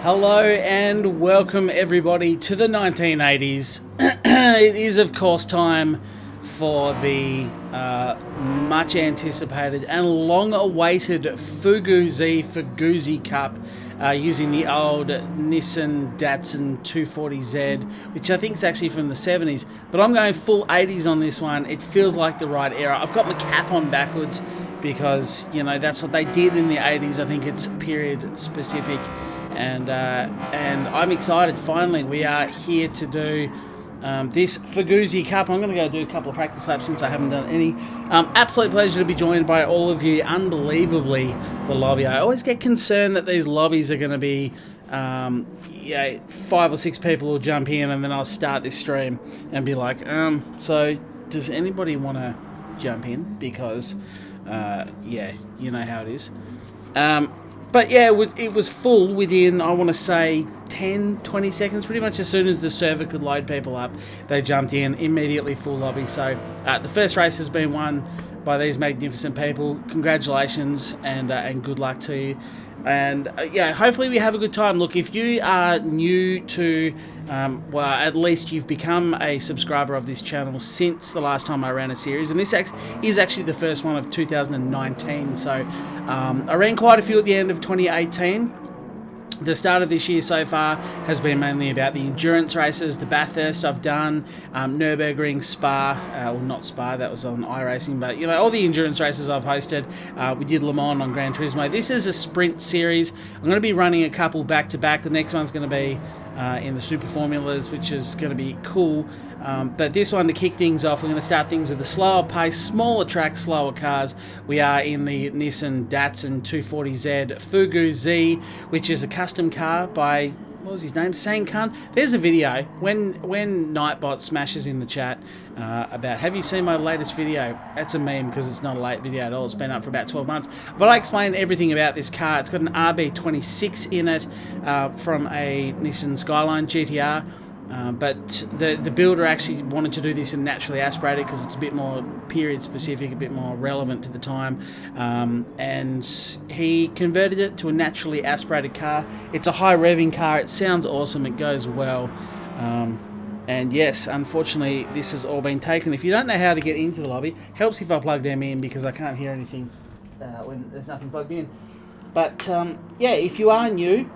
Hello and welcome everybody to the 1980s. It is of course time for the much anticipated and long awaited Fugu Cup using the old Nissan Datsun 240Z, which I think is actually from the 70s, but I'm going full 80s on this one. It feels like the right era. I've got my cap on backwards because, you know, that's what they did in the 80s. I think it's period specific. And I'm excited. Finally, we are here to do this Fugu Cup. I'm going to go do a couple of practice laps since I haven't done any. Absolute pleasure to be joined by all of you. Unbelievably, the lobby. I always get concerned that these lobbies are going to be 5 or 6 people will jump in, and then I'll start this stream and be like, so does anybody want to jump in? Because, you know how it is. But yeah, it was full within, I want to say, 10, 20 seconds. Pretty much as soon as the server could load people up, they jumped in, immediately full lobby. So the first race has been won by these magnificent people. Congratulations and good luck to you. And hopefully we have a good time. Look, if you are new to, at least you've become a subscriber of this channel since the last time I ran a series, and this is actually the first one of 2019. So I ran quite a few at the end of 2018. The start of this year so far has been mainly about the endurance races, the Bathurst I've done, Nürburgring, Spa, well not Spa, that was on iRacing, but you know, all the endurance races I've hosted. We did Le Mans on Gran Turismo. This is a sprint series. I'm going to be running a couple back to back. The next one's going to be in the Super Formulas, which is going to be cool. But this one, to kick things off, we're going to start things with a slower pace, smaller tracks, slower cars. We are in the Nissan Datsun 240Z Fugu Z, which is a custom car by, what was his name? Sang Khan. There's a video when Nightbot smashes in the chat about, have you seen my latest video? That's a meme because it's not a late video at all. It's been up for about 12 months. But I explain everything about this car. It's got an RB26 in it from a Nissan Skyline GTR. But the builder actually wanted to do this in naturally aspirated because it's a bit more period specific, a bit more relevant to the time, and he converted it to a naturally aspirated car. It's a high revving car. It sounds awesome. It goes well. And yes, unfortunately, this has all been taken. If you don't know how to get into the lobby, helps if I plug them in because I can't hear anything when there's nothing plugged in. But if you are new,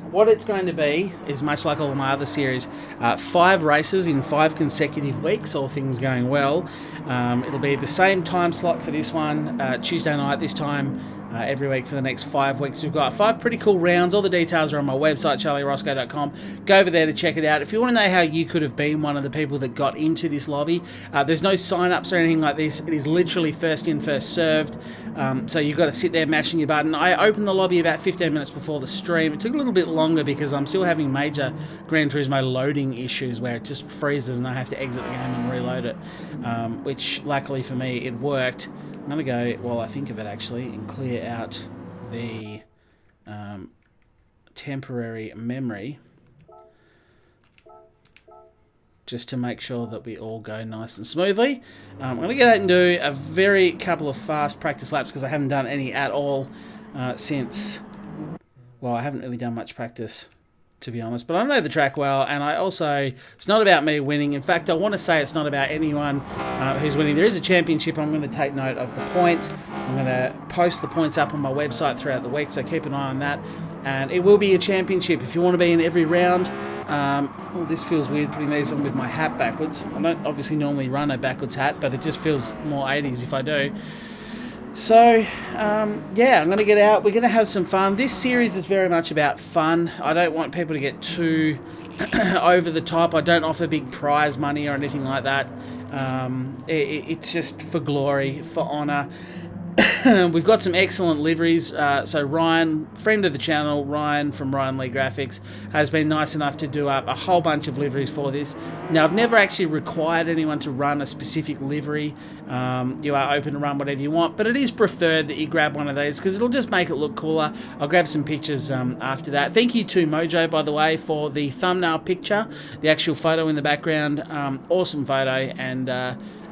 what it's going to be is much like all my other series, 5 races in 5 consecutive weeks, all things going well. It'll be the same time slot for this one, Tuesday night this time, every week for the next 5 weeks. We've got 5 pretty cool rounds. All the details are on my website, charlieroscoe.com. Go over there to check it out. If you want to know how you could have been one of the people that got into this lobby, there's no sign-ups or anything like this. It is literally first in, first served. So you've got to sit there mashing your button. I opened the lobby about 15 minutes before the stream. It took a little bit longer because I'm still having major Gran Turismo loading issues where it just freezes and I have to exit the game and reload it, which luckily for me it worked. I'm going to go, while I think of it actually, and clear out the temporary memory just to make sure that we all go nice and smoothly. I'm going to get out and do a very couple of fast practice laps because I haven't done any at all since, well, I haven't really done much practice, to be honest, but I know the track well, and I also, it's not about me winning. In fact, I want to say it's not about anyone who's winning. There is a championship. I'm going to take note of the points. I'm going to post the points up on my website throughout the week, so keep an eye on that. And it will be a championship. If you want to be in every round, this feels weird putting these on with my hat backwards. I don't obviously normally run a backwards hat, but it just feels more 80s if I do. So, I'm going to get out. We're going to have some fun. This series is very much about fun. I don't want people to get too over the top. I don't offer big prize money or anything like that. It's just for glory, for honour. We've got some excellent liveries. So Ryan, friend of the channel, Ryan from Ryan Lee Graphics, has been nice enough to do up a whole bunch of liveries for this. Now, I've never actually required anyone to run a specific livery. You are open to run whatever you want, but it is preferred that you grab one of these because it'll just make it look cooler. I'll grab some pictures after that. Thank you to Mojo, by the way, for the thumbnail picture, the actual photo in the background. Awesome photo, and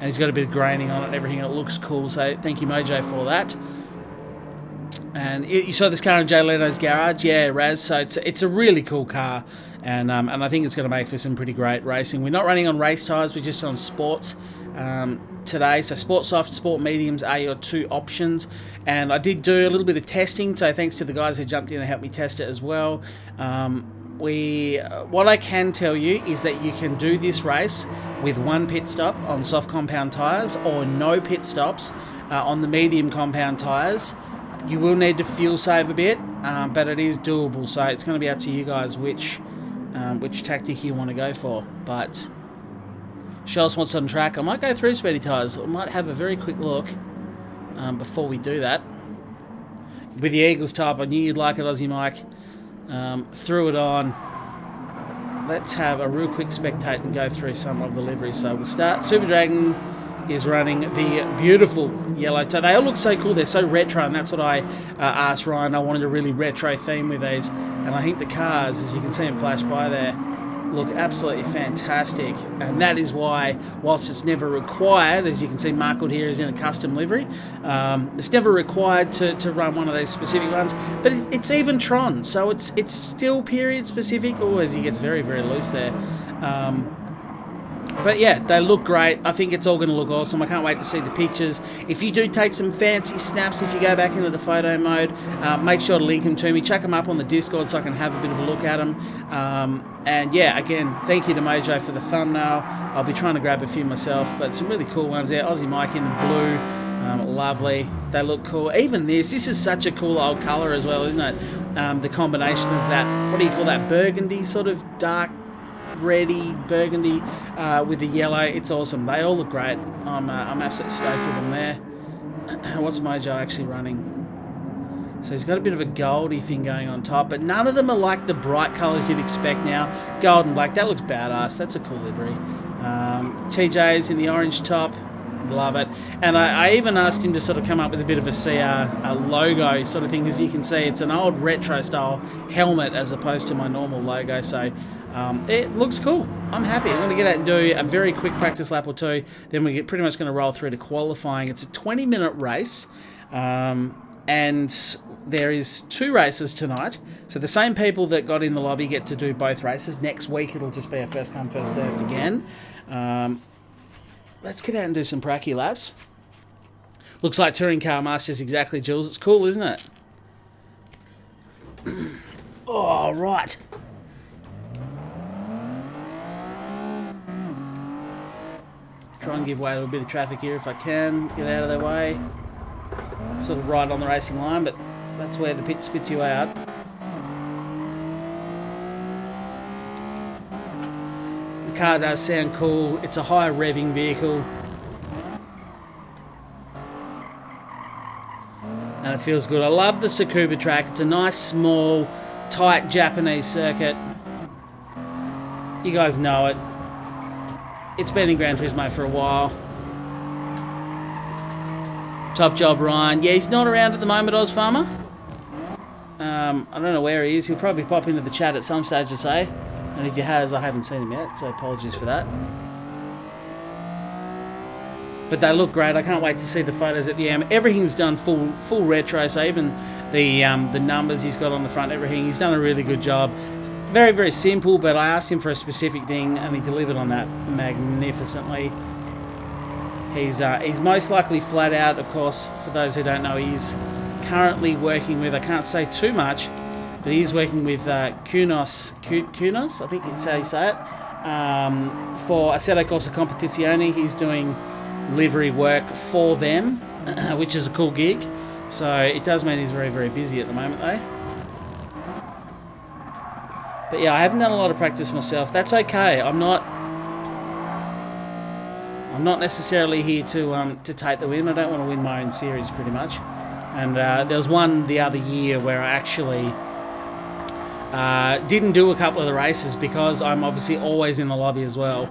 he's got a bit of graining on it and everything. It looks cool, so thank you, Mojo, for that. And you saw this car in Jay Leno's garage, yeah, Raz. So it's a really cool car, and I think it's going to make for some pretty great racing. We're not running on race tyres; we're just on sports today. So sport soft, sport mediums are your two options. And I did do a little bit of testing, so thanks to the guys who jumped in and helped me test it as well. What I can tell you is that you can do this race with one pit stop on soft compound tyres or no pit stops on the medium compound tyres. You will need to fuel save a bit, but it is doable. So it's going to be up to you guys which tactic you want to go for. But show us what's on track. I might go through speedy tyres. I might have a very quick look before we do that. With the Eagles top, I knew you'd like it, Aussie Mike. Threw it on. Let's have a real quick spectate and go through some of the liveries. So we'll start. Super Dragon is running the beautiful yellow toe. They all look so cool. They're so retro, and that's what I asked Ryan. I wanted a really retro theme with these, and I think the cars, as you can see them flash by there, look absolutely fantastic. And that is why, whilst it's never required, as you can see Markwood here is in a custom livery, it's never required to run one of those specific ones, but it's even Tron, so it's still period specific. Oh, as he gets very, very loose there. But yeah, they look great. I think it's all going to look awesome. I can't wait to see the pictures. If you do take some fancy snaps, if you go back into the photo mode, make sure to link them to me. Chuck them up on the Discord so I can have a bit of a look at them. And yeah, again, thank you to Mojo for the thumbnail. I'll be trying to grab a few myself, but some really cool ones there. Aussie Mike in the blue, lovely. They look cool. Even this is such a cool old colour as well, isn't it? The combination of that, what do you call that, burgundy, sort of dark, reddy burgundy with the yellow. It's awesome. They all look great. I'm absolutely stoked with them there. What's Mojo actually running? So he's got a bit of a goldy thing going on top, but none of them are like the bright colours you'd expect now. Gold and black, that looks badass. That's a cool livery. TJ's in the orange top. Love it. And I even asked him to sort of come up with a bit of a CR logo sort of thing. As you can see, it's an old retro style helmet as opposed to my normal logo. So it looks cool. I'm happy. I'm going to get out and do a very quick practice lap or two. Then we're pretty much going to roll through to qualifying. It's a 20-minute race. And there is 2 races tonight. So the same people that got in the lobby get to do both races. Next week, it'll just be a first come, first served again. Let's get out and do some pracky laps. Looks like Touring Car Masters exactly, Jules. It's cool, isn't it? Oh, right. Try and give way to a bit of traffic here if I can. Get out of their way. Sort of right on the racing line, but that's where the pit spits you out. The car does sound cool. It's a high revving vehicle. And it feels good. I love the Tsukuba track. It's a nice, small, tight Japanese circuit. You guys know it. It's been in Gran Turismo for a while. Top job, Ryan. Yeah, he's not around at the moment, Oz Farmer. I don't know where he is. He'll probably pop into the chat at some stage to say. And if he has, I haven't seen him yet, so apologies for that. But they look great. I can't wait to see the photos at the end. Everything's done full retro, so even the numbers he's got on the front, everything. He's done a really good job. Very, very simple, but I asked him for a specific thing, and he delivered on that magnificently. He's most likely flat out, of course. For those who don't know, he's currently working with, I can't say too much, but he's working with Kunos, I think it's how you say it, for Assetto Corsa Competizione. He's doing livery work for them, which is a cool gig. So it does mean he's very, very busy at the moment, though. But yeah, I haven't done a lot of practice myself. That's okay. I'm not necessarily here to take the win. I don't want to win my own series, pretty much. And there was one the other year where I actually didn't do a couple of the races because I'm obviously always in the lobby as well,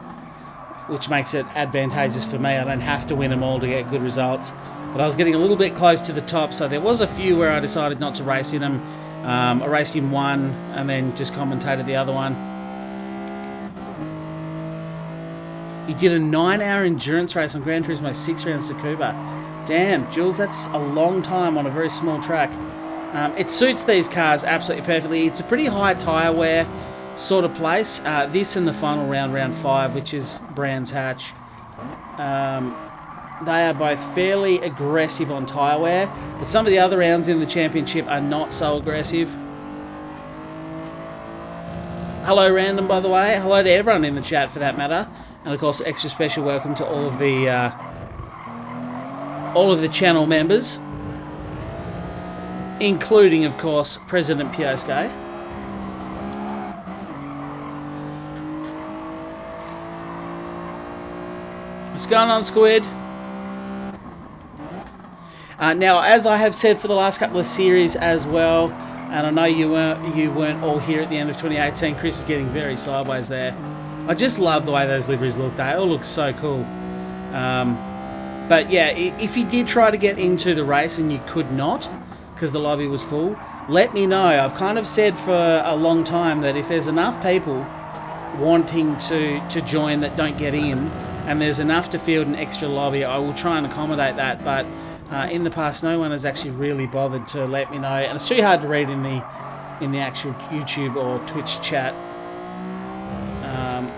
which makes it advantageous for me. I don't have to win them all to get good results. But I was getting a little bit close to the top, so there was a few where I decided not to race in them. I raced in one and then just commentated the other one. He did a 9-hour endurance race on Gran Turismo 6 rounds to Cuba. Damn, Jules, that's a long time on a very small track. It suits these cars absolutely perfectly. It's a pretty high tyre wear sort of place. This and the final round, round 5, which is Brands Hatch. They are both fairly aggressive on tyre wear, but some of the other rounds in the championship are not so aggressive. Hello, Random, by the way. Hello to everyone in the chat, for that matter. And, of course, extra special welcome to all of the channel members, including, of course, President Pioske. What's going on, Squid? Now, as I have said for the last couple of series as well, and I know you weren't all here at the end of 2018. Chris is getting very sideways there. I just love the way those liveries look. They all look so cool. But yeah, if you did try to get into the race and you could not because the lobby was full, let me know. I've kind of said for a long time that if there's enough people wanting to join that don't get in, and there's enough to field an extra lobby, I will try and accommodate that. But in the past, no one has actually really bothered to let me know, and it's too hard to read in the actual YouTube or Twitch chat.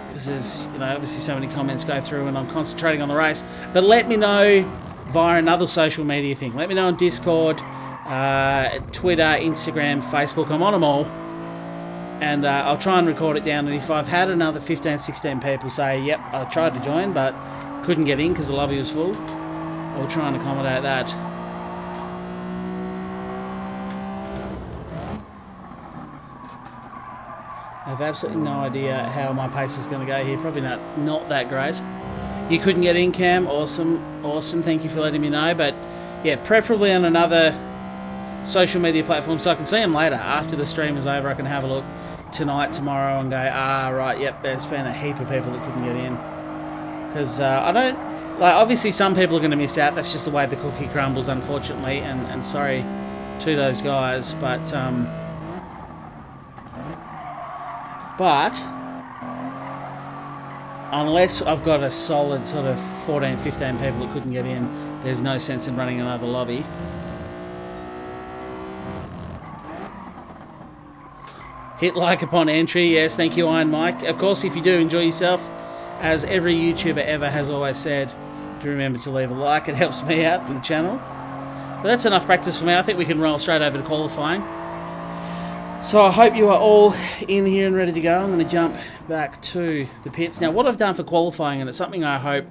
Because there's, obviously so many comments go through, and I'm concentrating on the race. But let me know via another social media thing. Let me know on Discord, Twitter, Instagram, Facebook. I'm on them all, and I'll try and record it down. And if I've had another 15, 16 people say, "Yep, I tried to join, but couldn't get in because the lobby was full," I'll try and accommodate that. I have absolutely no idea how my pace is going to go here. Probably not that great. You couldn't get in, Cam. Awesome. Thank you for letting me know. But yeah, preferably on another social media platform so I can see them later. After the stream is over, I can have a look tonight, tomorrow, and go, right, yep, there's been a heap of people that couldn't get in. Because I don't... obviously some people are going to miss out. That's just the way the cookie crumbles, unfortunately. And sorry to those guys. But unless I've got a solid sort of 14, 15 people that couldn't get in, there's no sense in running another lobby. Hit like upon entry. Yes, thank you, Iron Mike. Of course, if you do enjoy yourself, as every YouTuber ever has always said, do remember to leave a like. It helps me out in the channel. But that's enough practice for me. I think we can roll straight over to qualifying. So I hope you are all in here and ready to go. I'm going to jump back to the pits. Now, what I've done for qualifying, and it's something I hope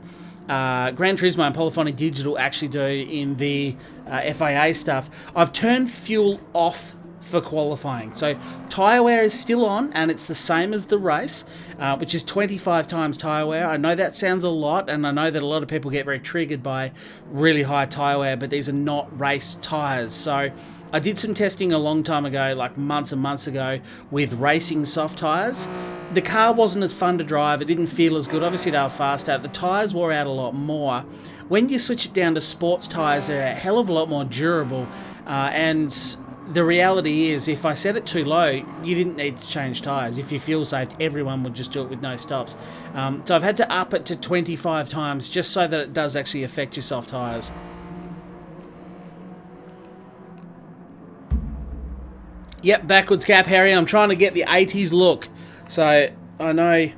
Gran Turismo and Polyphonic Digital actually do in the FIA stuff, I've turned fuel off for qualifying. So tyre wear is still on, and it's the same as the race, which is 25 times tyre wear. I know that sounds a lot, and I know that a lot of people get very triggered by really high tyre wear, but these are not race tyres. So I did some testing a long time ago, like months and months ago, with racing soft tyres. The car wasn't as fun to drive. It didn't feel as good. Obviously, they were faster. The tyres wore out a lot more. When you switch it down to sports tyres, they're a hell of a lot more durable. And the reality is, if I set it too low, you didn't need to change tyres. If you fuel saved, everyone would just do it with no stops. So I've had to up it to 25 times just so that it does actually affect your soft tyres. Yep, backwards cap, Harry. I'm trying to get the 80s look. So I know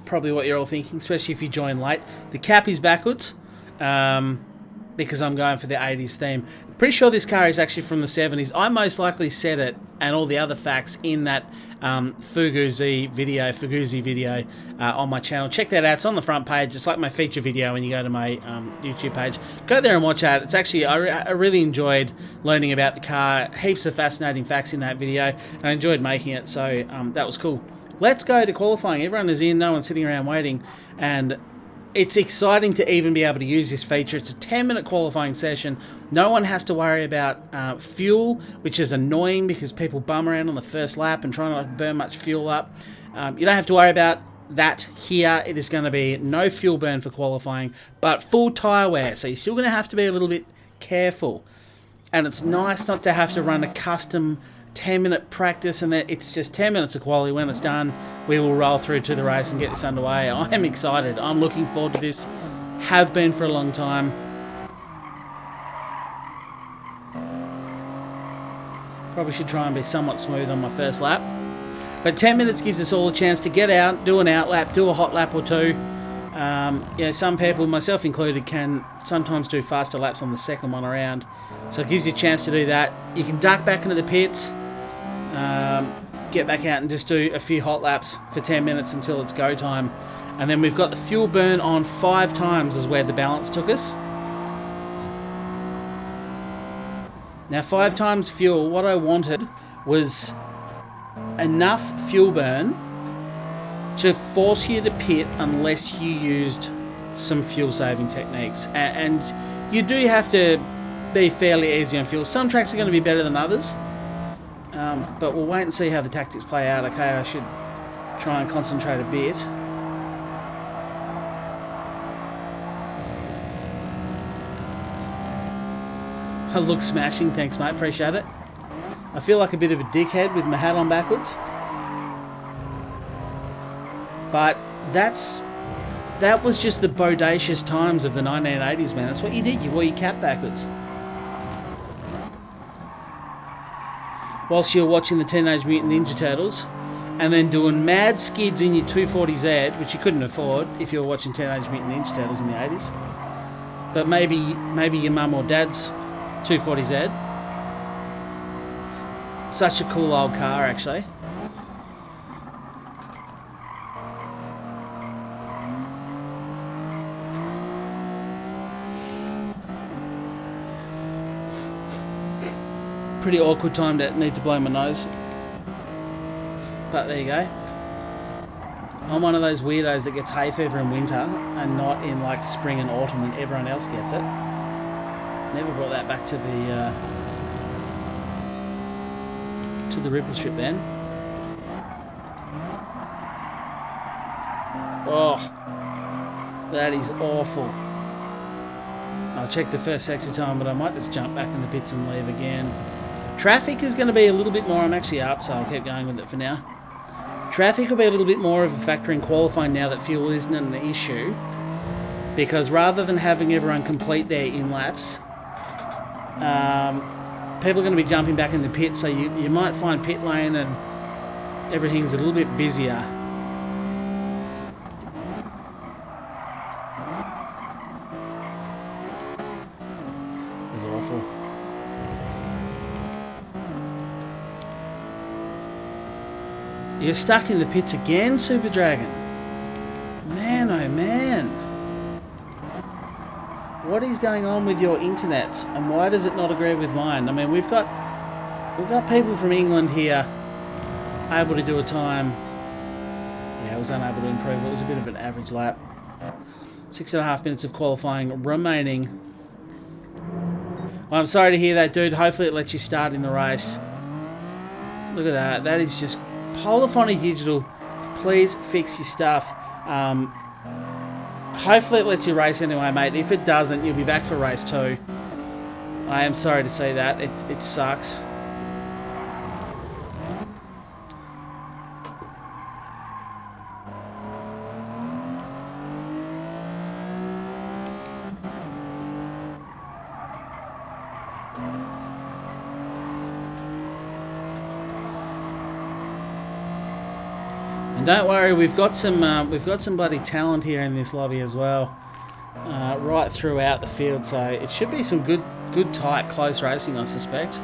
probably what you're all thinking, especially if you join late. The cap is backwards because I'm going for the 80s theme. Pretty sure this car is actually from the 70s. I most likely said it and all the other facts in that Fugu video on my channel. Check that out. It's on the front page. It's like my feature video when you go to my YouTube page. Go there and watch that. It's actually, I really enjoyed learning about the car. Heaps of fascinating facts in that video. And I enjoyed making it, so that was cool. Let's go to qualifying. Everyone is in. No one's sitting around waiting. And it's exciting to even be able to use this feature. It's a 10-minute qualifying session. No one has to worry about fuel, which is annoying because people bum around on the first lap and try not to burn much fuel up. You don't have to worry about that here. It is going to be no fuel burn for qualifying, but full tyre wear. So you're still going to have to be a little bit careful. And it's nice not to have to run a custom 10-minute practice and that it's just 10 minutes of quality. When it's done, we will roll through to the race and get this underway. I am excited. I'm looking forward to this. Have been for a long time. Probably should try and be somewhat smooth on my first lap. But 10 minutes gives us all a chance to get out, do an out lap, do a hot lap or two. Some people, myself included, can sometimes do faster laps on the second one around. So it gives you a chance to do that. You can duck back into the pits, get back out and just do a few hot laps for 10 minutes until it's go time. And then we've got the fuel burn on 5 times is where the balance took us. Now 5 times fuel, what I wanted was enough fuel burn to force you to pit unless you used some fuel saving techniques. And you do have to be fairly easy on fuel. Some tracks are going to be better than others, but we'll wait and see how the tactics play out. Okay, I should try and concentrate a bit. I look smashing, thanks mate, appreciate it. I feel like a bit of a dickhead with my hat on backwards. But that was just the bodacious times of the 1980s, man. That's what you did, you wore your cap backwards. Whilst you were watching the Teenage Mutant Ninja Turtles, and then doing mad skids in your 240Z, which you couldn't afford if you were watching Teenage Mutant Ninja Turtles in the 80s. But maybe your mum or dad's 240Z. Such a cool old car, actually. Pretty awkward time to need to blow my nose. But there you go. I'm one of those weirdos that gets hay fever in winter and not in like spring and autumn when everyone else gets it. Never brought that back to the ripple strip then. Oh, that is awful. I'll check the first exit time, but I might just jump back in the pits and leave again. Traffic is going to be a little bit more. I'm actually up, so I'll keep going with it for now. Traffic will be a little bit more of a factor in qualifying now that fuel isn't an issue, because rather than having everyone complete their in-laps, people are going to be jumping back in the pit, so you might find pit lane and everything's a little bit busier. It's awful. You're stuck in the pits again, Super Dragon. Man, oh man. What is going on with your internets, and why does it not agree with mine? I mean, we've got people from England here able to do a time. Yeah, I was unable to improve. It was a bit of an average lap. 6.5 minutes of qualifying remaining. Well, I'm sorry to hear that, dude. Hopefully it lets you start in the race. Look at that. That is just Polyphony Digital. Please fix your stuff. Hopefully it lets you race anyway, mate. If it doesn't, you'll be back for race 2. I am sorry to say that. It sucks. Don't worry, we've got some bloody talent here in this lobby as well, right throughout the field. So it should be some good, tight, close racing, I suspect.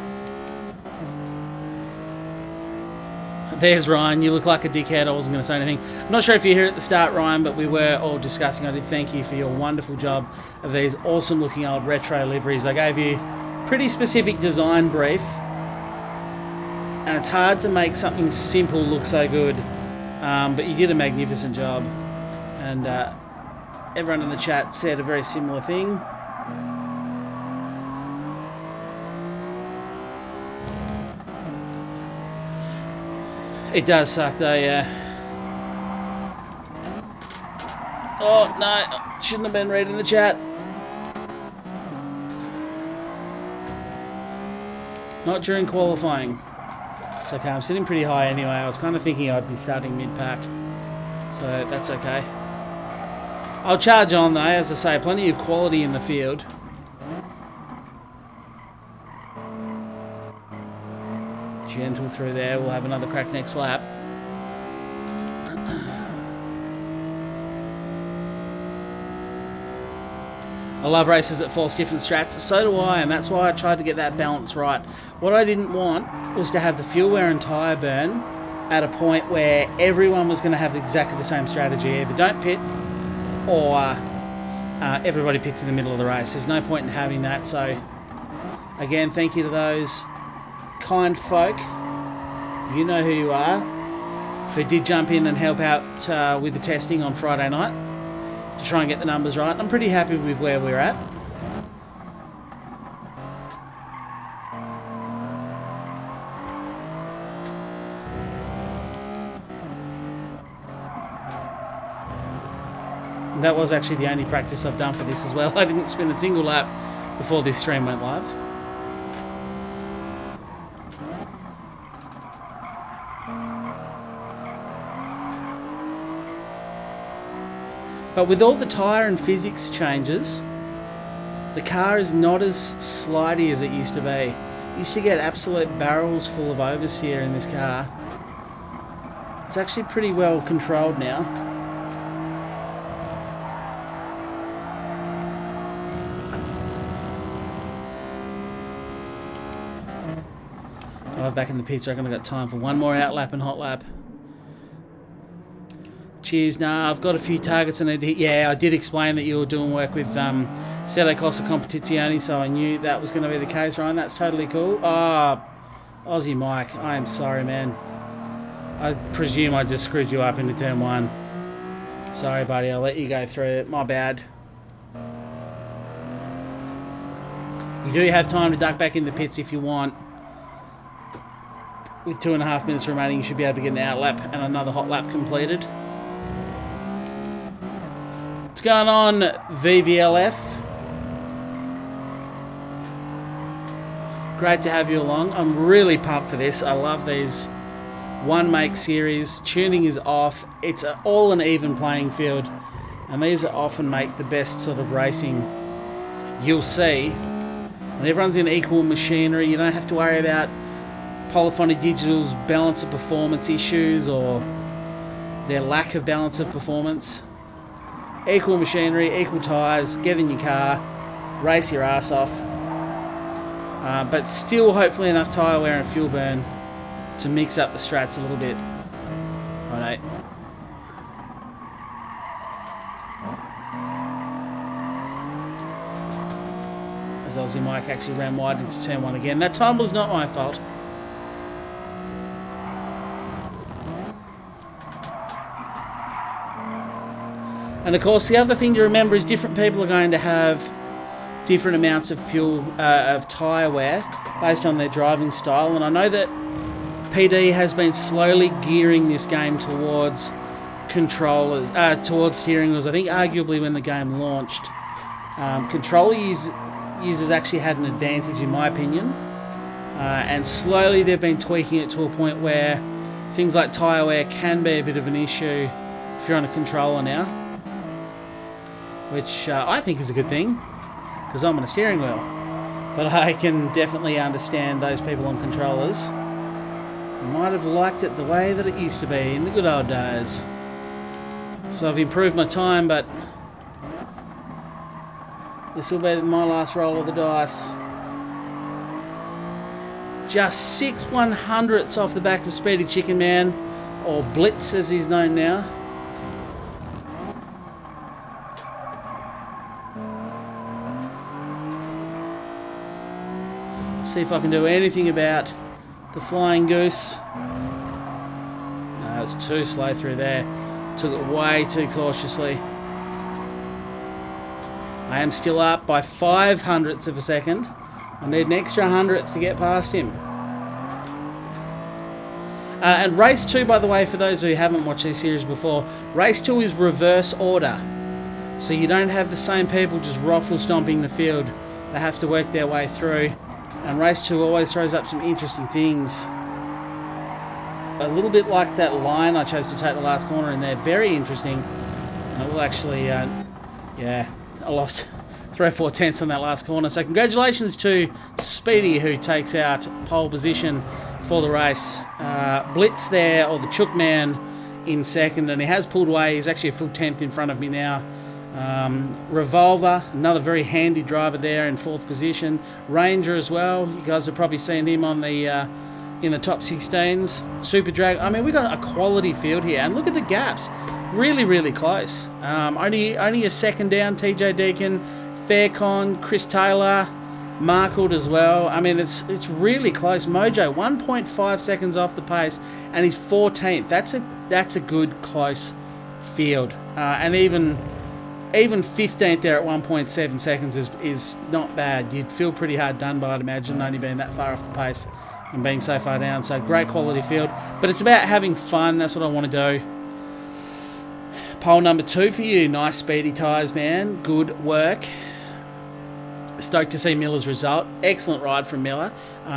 There's Ryan. You look like a dickhead. I wasn't going to say anything. I'm not sure if you're here at the start, Ryan, but we were all discussing. I did thank you for your wonderful job of these awesome-looking old retro liveries. I gave you pretty specific design brief, and it's hard to make something simple look so good. But you did a magnificent job, and everyone in the chat said a very similar thing. It does suck though, yeah. Oh no, shouldn't have been reading the chat. Not during qualifying. It's okay, I'm sitting pretty high anyway. I was kind of thinking I'd be starting mid-pack, so that's okay. I'll charge on though, as I say, plenty of quality in the field. Gentle through there. We'll have another crack next lap. I love races that force different strats. So do I, and that's why I tried to get that balance right. What I didn't want was to have the fuel wear and tyre burn at a point where everyone was going to have exactly the same strategy. Either don't pit or everybody pits in the middle of the race. There's no point in having that. So, again, thank you to those kind folk. You know who you are, who did jump in and help out with the testing on Friday night to try and get the numbers right. I'm pretty happy with where we're at. And that was actually the only practice I've done for this as well. I didn't spin a single lap before this stream went live. But with all the tyre and physics changes, the car is not as slidey as it used to be. You used to get absolute barrels full of oversteer in this car. It's actually pretty well controlled now. Back in the pits. I reckon I've got time for one more out lap and hot lap. Cheers. Nah, I've got a few targets and yeah, I did explain that you were doing work with Sele Costa Competizione, so I knew that was going to be the case, Ryan. That's totally cool. Aussie Mike, I am sorry, man. I presume I just screwed you up into turn one. Sorry, buddy. I'll let you go through it. My bad. You do have time to duck back in the pits if you want. With 2.5 minutes remaining, you should be able to get an out lap and another hot lap completed. What's going on, VVLF? Great to have you along. I'm really pumped for this. I love these one-make series. Tuning is off. It's all an even playing field. And these often make the best sort of racing you'll see. When everyone's in equal machinery, you don't have to worry about Polyphony Digital's balance of performance issues or their lack of balance of performance. Equal machinery, equal tyres, get in your car, race your ass off. But still hopefully enough tyre wear and fuel burn to mix up the strats a little bit. Right. As Aussie Mike actually ran wide into turn one again. That time was not my fault. And of course, the other thing to remember is different people are going to have different amounts of fuel, of tyre wear based on their driving style. And I know that PD has been slowly gearing this game towards controllers, towards steering wheels. I think arguably when the game launched, controller users actually had an advantage in my opinion. And slowly they've been tweaking it to a point where things like tyre wear can be a bit of an issue if you're on a controller now. Which I think is a good thing, because I'm on a steering wheel. But I can definitely understand those people on controllers who might have liked it the way that it used to be in the good old days. So I've improved my time, but this will be my last roll of the dice. Just 6/100ths off the back of Speedy Chicken Man, or Blitz as he's known now. See if I can do anything about the Flying Goose. No, it's too slow through there. Took it way too cautiously. I am still up by 0.05 of a second. I need an extra 100th to get past him. And race 2, by the way, for those who haven't watched this series before, race 2 is reverse order. So you don't have the same people just ruffle stomping the field. They have to work their way through. And race 2 always throws up some interesting things. A little bit like that line I chose to take the last corner in there. Very interesting. And it will actually, yeah, I lost 3 or 4 tenths on that last corner. So congratulations to Speedy, who takes out pole position for the race. Blitz there, or the Chook Man, in second, and he has pulled away. He's actually a full 10th in front of me now. Revolver, another very handy driver there in 4th position. Ranger as well. You guys have probably seen him on the in the top 16s. Super Drag. I mean, we got a quality field here, and look at the gaps. Really, really close. Only a second down. TJ Deacon, Faircon, Chris Taylor, Markle as well. I mean, it's really close. Mojo 1.5 seconds off the pace, and he's 14th. That's a good close field, and even 15th there at 1.7 seconds is not bad. You'd feel pretty hard done by, I'd imagine, only being that far off the pace and being so far down. So great quality field, but it's about having fun. That's what I want to do. Pole number 2 for you. Nice speedy tyres, man. Good work. Stoked to see Miller's result. Excellent ride from Miller.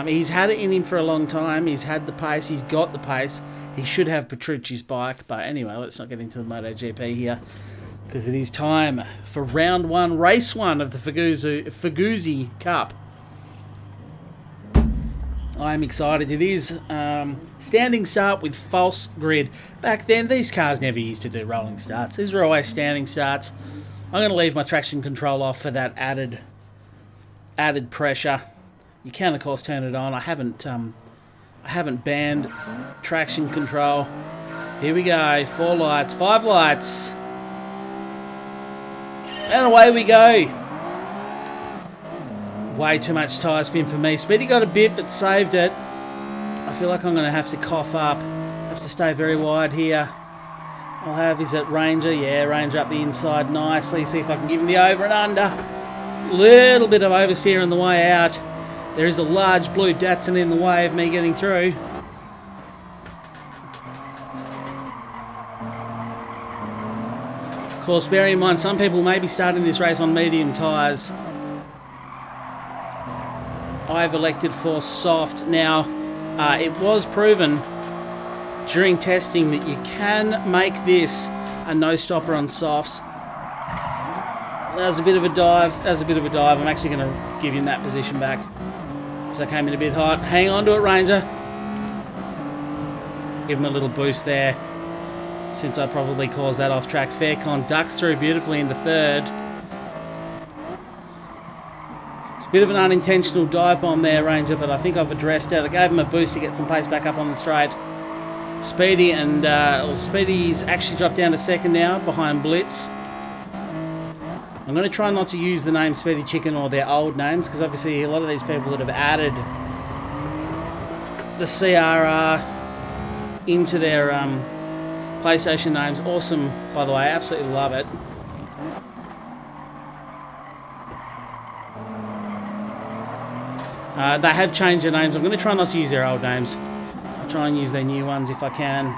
He's had it in him for a long time. He's had the pace. He's got the pace. He should have Petrucci's bike. But anyway, let's not get into the MotoGP here, because it is time for round 1, race 1 of the Fuguzi Cup. I'm excited. It is standing start with false grid. Back then, these cars never used to do rolling starts. These were always standing starts. I'm going to leave my traction control off for that added pressure. You can, of course, turn it on. I haven't banned traction control. Here we go. 4 lights, 5 lights. And away we go. Way too much tyre spin for me. Speedy got a bit, but saved it. I feel like I'm going to have to cough up. Have to stay very wide here. I'll have, is it Ranger? Yeah, Ranger up the inside nicely. See if I can give him the over and under. Little bit of oversteer on the way out. There is a large blue Datsun in the way of me getting through. Of course, bearing in mind, some people may be starting this race on medium tyres. I've elected for soft. Now, it was proven during testing that you can make this a no-stopper on softs. That was a bit of a dive. I'm actually going to give him that position back, because I came in a bit hot. Hang on to it, Ranger. Give him a little boost there, since I probably caused that off track. Faircon ducks through beautifully in the 3rd. It's a bit of an unintentional dive bomb there, Ranger, but I think I've addressed it. I gave him a boost to get some pace back up on the straight. Speedy Speedy's actually dropped down to 2nd now, behind Blitz. I'm going to try not to use the name Speedy Chicken or their old names, because obviously a lot of these people that have added the CRR into their PlayStation names. Awesome, by the way. Absolutely love it. They have changed their names. I'm going to try not to use their old names. I'll try and use their new ones if I can.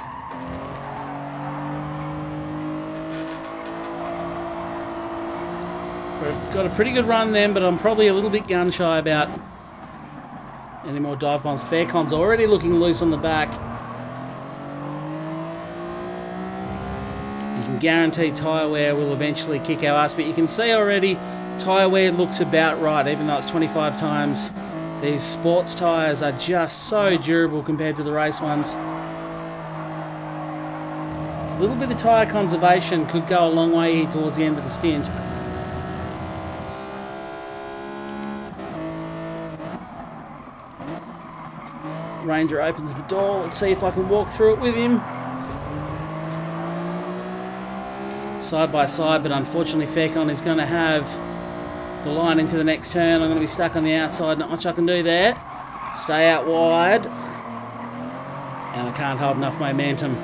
We've got a pretty good run then, but I'm probably a little bit gun shy about any more dive bombs. Faircon's already looking loose on the back. You can guarantee tyre wear will eventually kick our ass, but you can see already tyre wear looks about right, even though it's 25 times. These sports tyres are just so durable compared to the race ones. A little bit of tyre conservation could go a long way here towards the end of the stint. Ranger opens the door. Let's see if I can walk through it with him. Side by side, but unfortunately Faircon is going to have the line into the next turn. I'm going to be stuck on the outside. Not much I can do there. Stay out wide. And I can't hold enough momentum.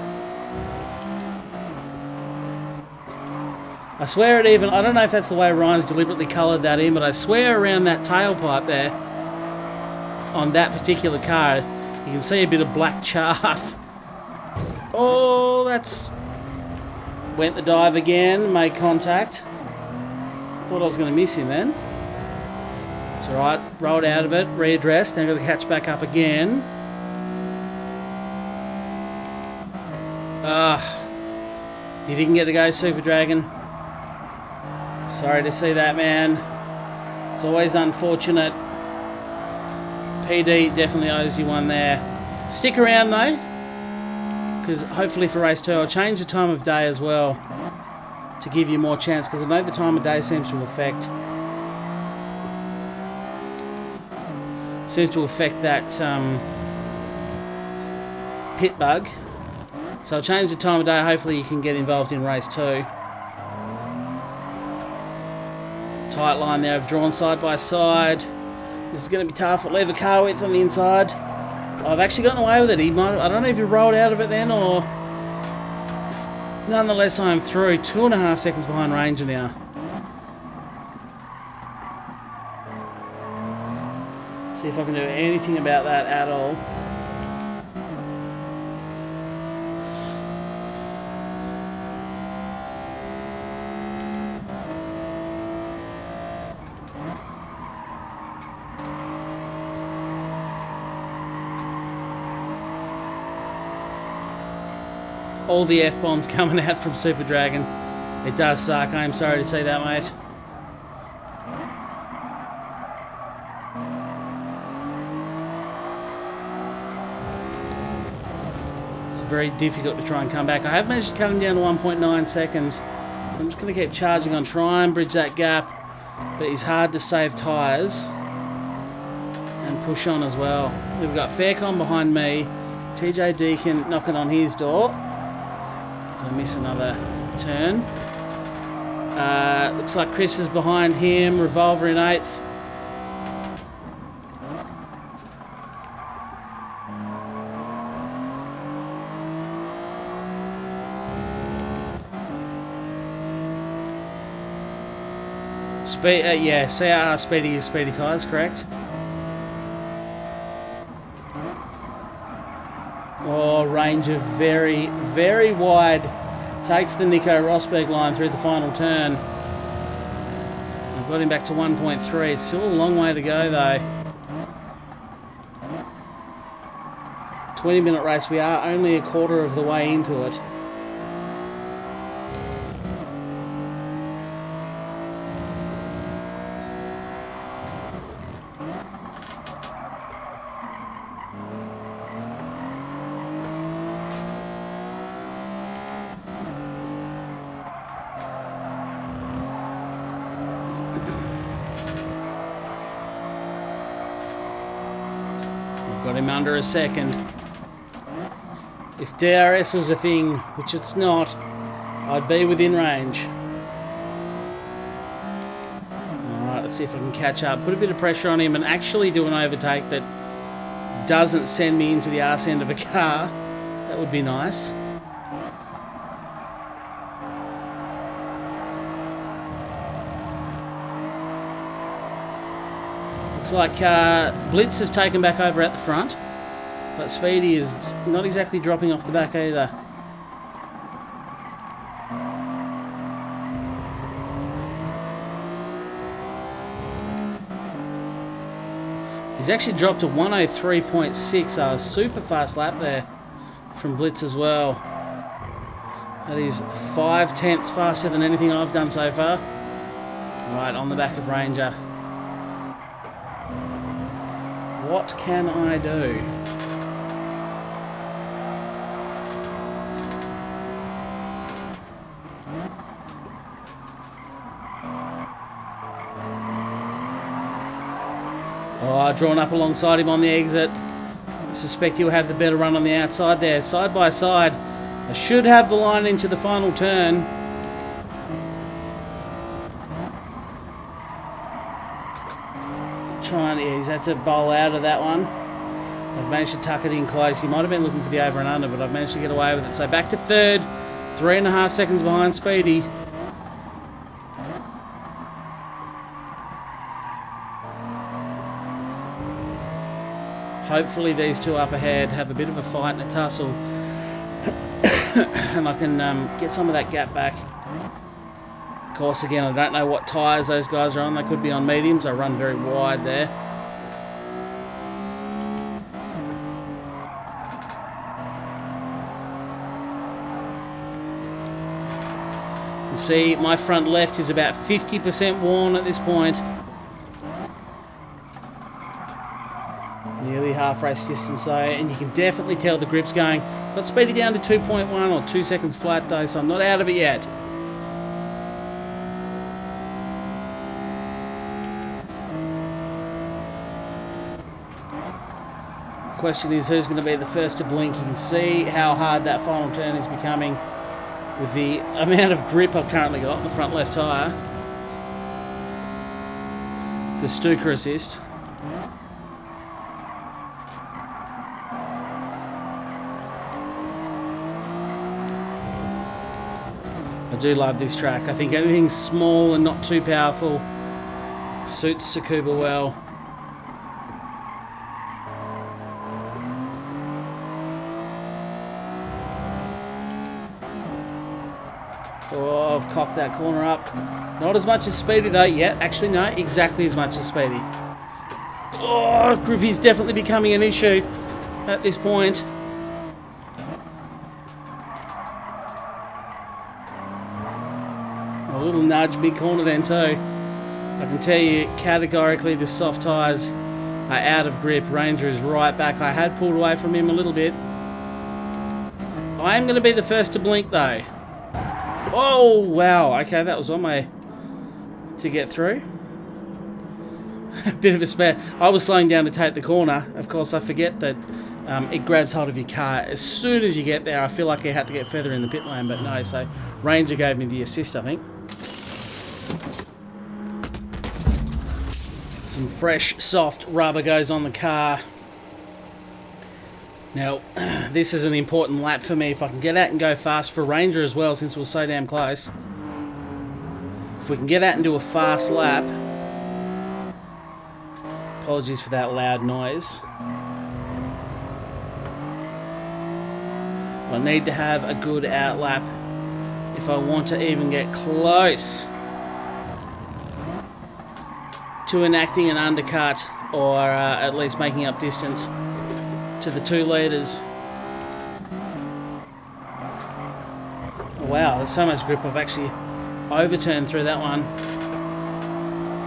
I swear it even... I don't know if that's the way Ryan's deliberately coloured that in, but I swear around that tailpipe there, on that particular car, you can see a bit of black chaff. Oh, that's... Went the dive again, made contact. Thought I was going to miss him then. It's alright, rolled out of it, readdressed, now got to catch back up again. You didn't get to go, Super Dragon. Sorry to see that, man. It's always unfortunate. PD definitely owes you one there. Stick around though, because hopefully for race 2 I'll change the time of day as well to give you more chance, because I know the time of day seems to affect that pit bug. So I'll change the time of day. Hopefully you can get involved in race 2. Tight line there. I've drawn side by side. This is going to be tough. I'll leave a car width on the inside. I've actually gotten away with it. I don't know if he rolled out of it then or... Nonetheless, I'm through. 2.5 seconds behind Ranger now. See if I can do anything about that at all. All the F-bombs coming out from Super Dragon. It does suck. I am sorry to say that, mate. It's very difficult to try and come back. I have managed to cut him down to 1.9 seconds. So I'm just going to keep charging on, try and bridge that gap. But it's hard to save tyres and push on as well. We've got Faircon behind me. TJ Deacon knocking on his door. So I miss another turn. Looks like Chris is behind him. Revolver in 8th. Yeah, CRR Speedy is Speedy tyres, correct? Oh, Ranger very, very wide. Takes the Nico Rosberg line through the final turn. I've got him back to 1.3. It's still a long way to go though. 20-minute race. We are only a quarter of the way into it. Got him under a second. If DRS was a thing, which it's not, I'd be within range. Alright, let's see if I can catch up. Put a bit of pressure on him and actually do an overtake that doesn't send me into the arse end of a car. That would be nice. Looks like Blitz has taken back over at the front, but Speedy is not exactly dropping off the back either. He's actually dropped to 103.6, so a super fast lap there from Blitz as well. That is 5/10 faster than anything I've done so far. Right, on the back of Ranger. What can I do? Oh, drawn up alongside him on the exit. I suspect he'll have the better run on the outside there. Side by side. I should have the line into the final turn. Yeah, he's had to bowl out of that one. I've managed to tuck it in close. He might have been looking for the over and under, but I've managed to get away with it. So back to third, 3.5 seconds behind Speedy. Hopefully these two up ahead have a bit of a fight and a tussle, and I can get some of that gap back. Of course, again, I don't know what tyres those guys are on. They could be on mediums. I run very wide there. You can see my front left is about 50% worn at this point. Nearly half race distance though, and you can definitely tell the grip's going. Got speedy down to 2.1 or 2 seconds flat though, so I'm not out of it yet. The question is who's going to be the first to blink. You can see how hard that final turn is becoming with the amount of grip I've currently got on the front left tyre. The Stuka assist. I do love this track. I think anything small and not too powerful suits Tsukuba well. Oh, I've cocked that corner up. Not as much as Speedy though. Yeah, actually no, exactly as much as Speedy. Oh, grippy's definitely becoming an issue at this point. A little nudge mid-corner then too. I can tell you categorically the soft tyres are out of grip. Ranger is right back. I had pulled away from him a little bit. I am going to be the first to blink though. Oh, wow. Okay, that was on my to get through. A bit of a spare. I was slowing down to take the corner. Of course, I forget that it grabs hold of your car as soon as you get there. I feel like I had to get further in the pit lane, but no. So Ranger gave me the assist, I think. Some fresh, soft rubber goes on the car. Now, this is an important lap for me. If I can get out and go fast for Ranger as well, since we're so damn close. If we can get out and do a fast lap. Apologies for that loud noise. I need to have a good out lap if I want to even get close to enacting an undercut or at least making up distance to the 2 leaders. Oh, wow, there's so much grip. I've actually overturned through that one.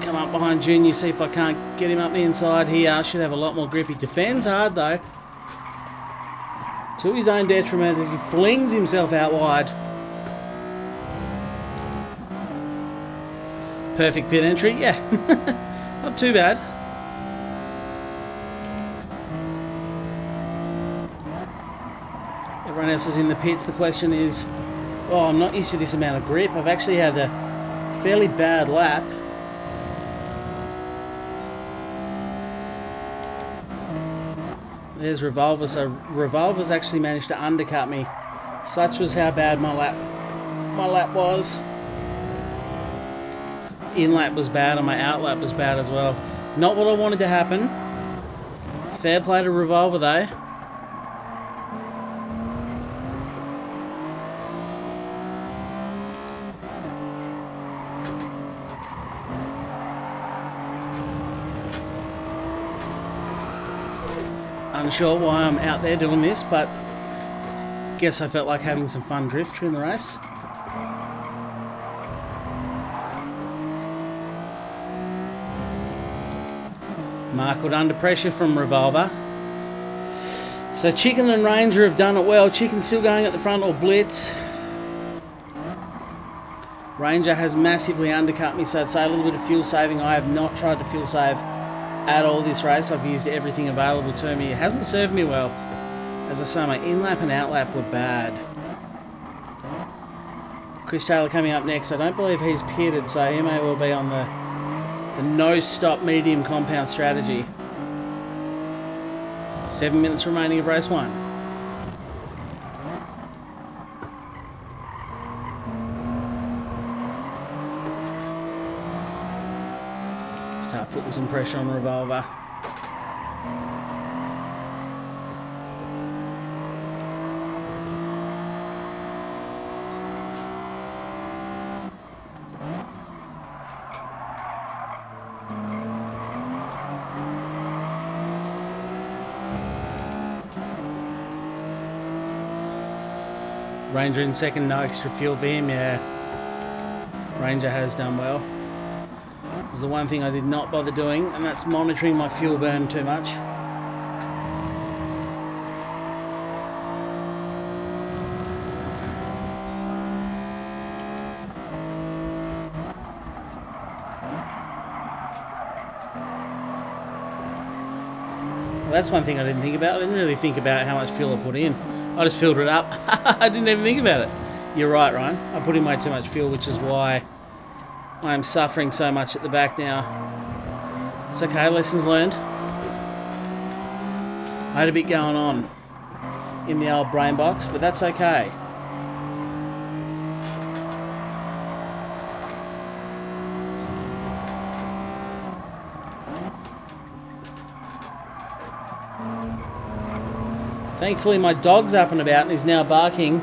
Come up behind Junior, see if I can't get him up the inside here. I should have a lot more grip. He defends hard though, to his own detriment as he flings himself out wide. Perfect pit entry, yeah. Not too bad. Everyone else is in the pits. The question is, oh, I'm not used to this amount of grip. I've actually had a fairly bad lap. There's Revolver. So Revolver's actually managed to undercut me. Such was how bad my lap was. In lap was bad and my out lap was bad as well. Not what I wanted to happen. Fair play to Revolver though. Unsure why I'm out there doing this, but guess I felt like having some fun drift during the race. Marked under pressure from Revolver. So Chicken and Ranger have done it well. Chicken's still going at the front, or Blitz. Ranger has massively undercut me, so I'd say a little bit of fuel saving. I have not tried to fuel save at all this race. I've used everything available to me. It hasn't served me well. As I say, my in-lap and out-lap were bad. Chris Taylor coming up next. I don't believe he's pitted, so he may well be on the no-stop medium compound strategy. 7 minutes remaining of race 1. Start putting some pressure on Revolver. Ranger in second, no extra fuel for him, yeah. Ranger has done well. It was the one thing I did not bother doing, and that's monitoring my fuel burn too much. Well, that's one thing I didn't think about. I didn't really think about how much fuel I put in. I just filled it up. I didn't even think about it. You're right, Ryan. I put in way too much fuel, which is why I'm suffering so much at the back now. It's okay, lessons learned. I had a bit going on in the old brain box, but that's okay. Thankfully, my dog's up and about and is now barking.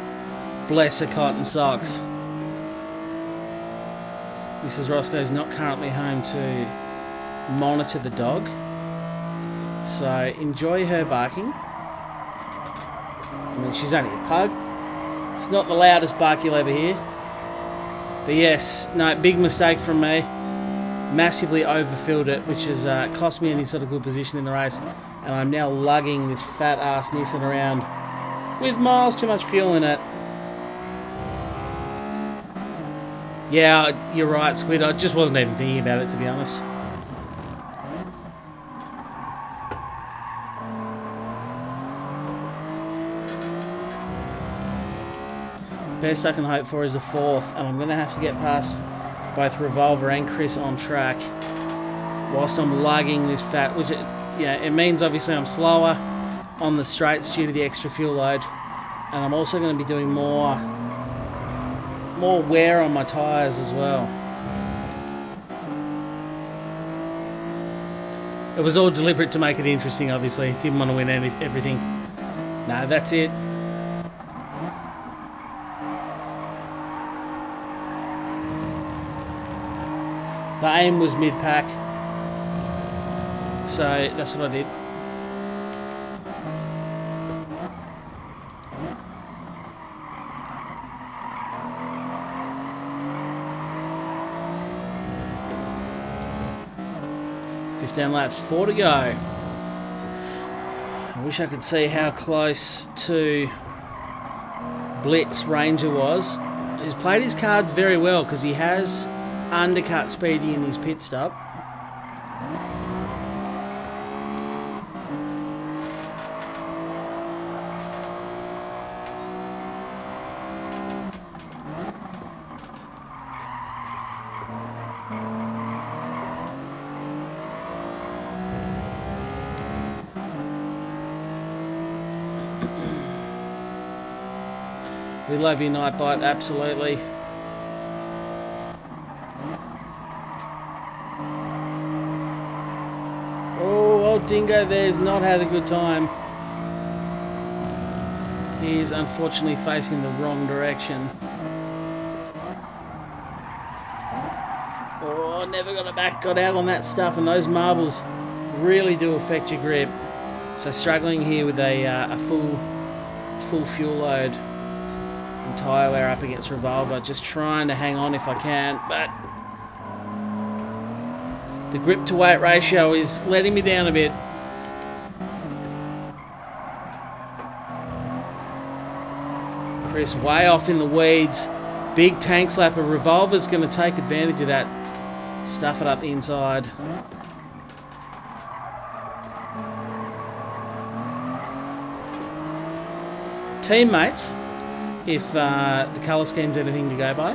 Bless her cotton socks. Mrs. Roscoe's not currently home to monitor the dog, so enjoy her barking. I mean, she's only a pug. It's not the loudest bark you'll ever hear. But yes, no, big mistake from me. Massively overfilled it, which has cost me any sort of good position in the race. And I'm now lugging this fat ass Nissan around with miles too much fuel in it. Yeah, you're right, Squid. I just wasn't even thinking about it, to be honest. Best I can hope for is a fourth, and I'm going to have to get past both Revolver and Chris on track whilst I'm lugging this fat, which it means obviously I'm slower on the straights due to the extra fuel load, and I'm also going to be doing more wear on my tyres as well. It was all deliberate to make it interesting, obviously. Didn't want to win everything. No, that's it. The aim was mid-pack, so that's what I did. Down laps, 4 to go. I wish I could see how close to Blitz Ranger was. He's played his cards very well because he has undercut Speedy in his pit stop. We love you, Nightbite, absolutely. Oh, old Dingo there's not had a good time. He is unfortunately facing the wrong direction. Oh, never got it back, got out on that stuff, and those marbles really do affect your grip. So struggling here with a full fuel load. And tyre wear up against Revolver, just trying to hang on if I can, but the grip to weight ratio is letting me down a bit. Chris way off in the weeds, big tank slapper. Revolver's going to take advantage of that, stuff it up the inside. Teammates, if the colour scheme's anything to go by.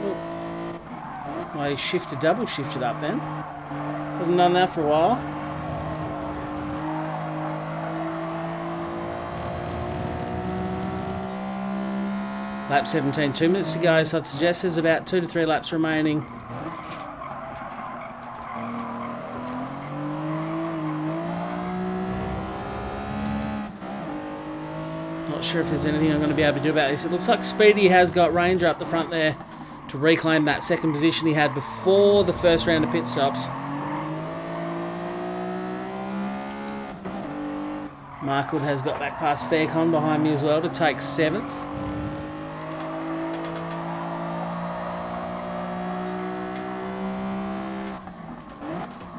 Oh, my shifter double shifted up then. Hasn't done that for a while. Lap 17, 2 minutes to go, so I'd suggest there's about 2 to 3 laps remaining. Not sure if there's anything I'm going to be able to do about this. It looks like Speedy has got Ranger up the front there to reclaim that second position he had before the first round of pit stops. Markwood has got back past Faircon behind me as well to take 7th.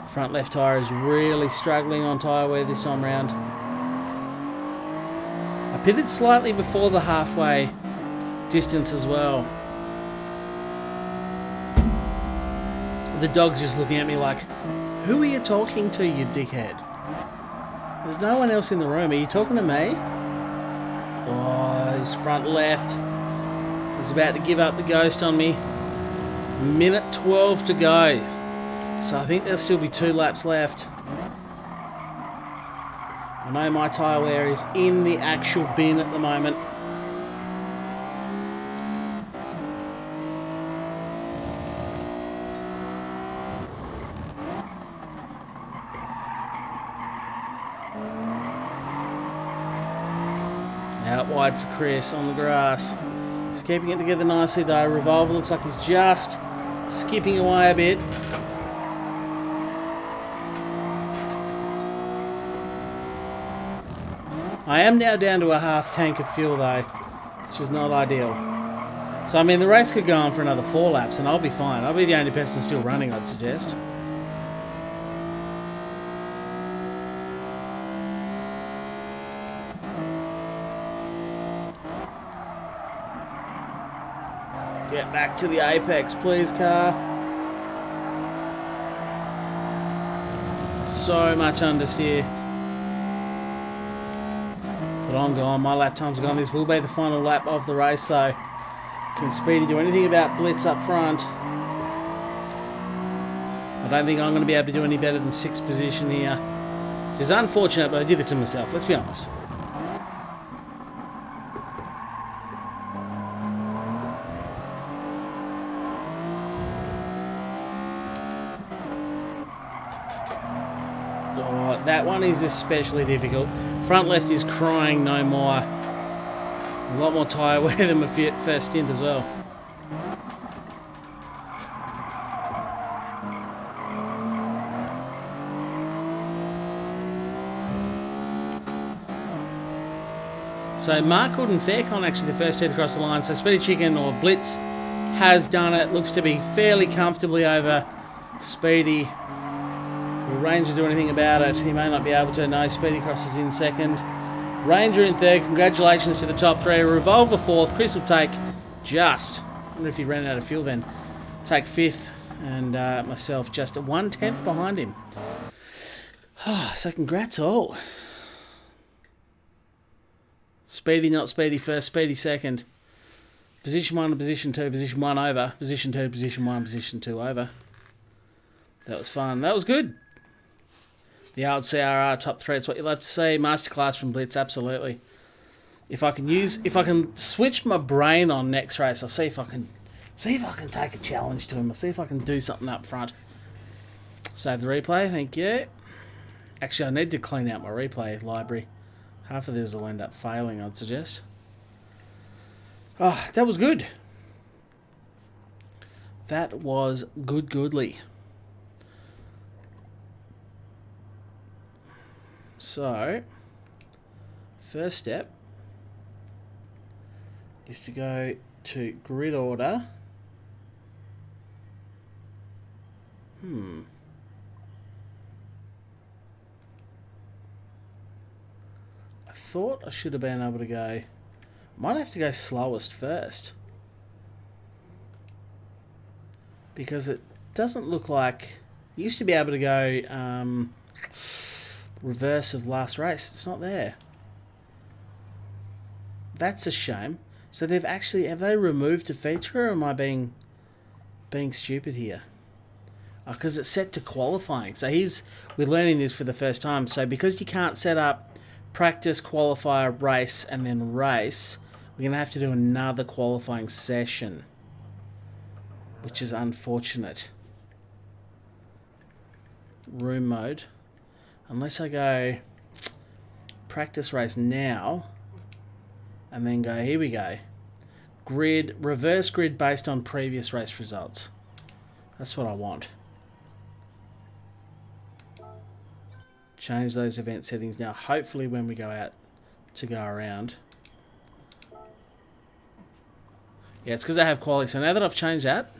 Front left tyre is really struggling on tyre wear this time round. I pivoted slightly before the halfway distance as well. The dog's just looking at me like, who are you talking to, you dickhead? There's no one else in the room. Are you talking to me? Oh, his front left. He's about to give up the ghost on me. Minute 12 to go. So I think there'll still be 2 laps left. I know my tyre wear is in the actual bin at the moment. Out wide for Chris on the grass. He's keeping it together nicely though. Revolver looks like he's just skipping away a bit. I am now down to a half tank of fuel though, which is not ideal. So I mean the race could go on for another 4 laps and I'll be fine. I'll be the only person still running, I'd suggest. Get back to the apex, please, car. So much understeer. But I'm gone. My lap time's gone. This will be the final lap of the race, though. Can Speedy do anything about Blitz up front? I don't think I'm going to be able to do any better than 6th position here. Which is unfortunate, but I did it to myself. Let's be honest. That one is especially difficult. Front left is crying no more. A lot more tyre wear than my first stint as well. So Mark Hood and Faircon actually the first head across the line. So Speedy Chicken or Blitz has done it. Looks to be fairly comfortably over Speedy. Will Ranger do anything about it? He may not be able to. No, Speedy crosses in second. Ranger in third. Congratulations to the top 3. Revolver 4th. Chris will take just... I wonder if he ran out of fuel then. Take 5th. And myself just 1/10 behind him. So congrats all. Speedy, not Speedy first. Speedy second. Position 1 and position 2. Position 1 over. Position 2, position 1, position 2 over. That was fun. That was good. The old CRR top 3, it's what you love to see. Masterclass from Blitz, absolutely. If I can switch my brain on next race, I'll see if I can take a challenge to him. I'll see if I can do something up front. Save the replay, thank you. Actually, I need to clean out my replay library. Half of this will end up failing, I'd suggest. Oh, that was good. That was goodly. So, first step is to go to grid order. I thought I should have been able to go... Might have to go slowest first. Because it doesn't look like... You used to be able to go... reverse of last race. It's not there. That's a shame. So they've actually... Have they removed a feature or am I being stupid here? Oh, because it's set to qualifying. So we're learning this for the first time. So because you can't set up practice, qualifier, race, and then race, we're going to have to do another qualifying session. Which is unfortunate. Room mode. Unless I go practice race now and then go, here we go. Grid, reverse grid based on previous race results. That's what I want. Change those event settings now. Hopefully when we go out to go around. Yeah, it's because I have quality. So now that I've changed that,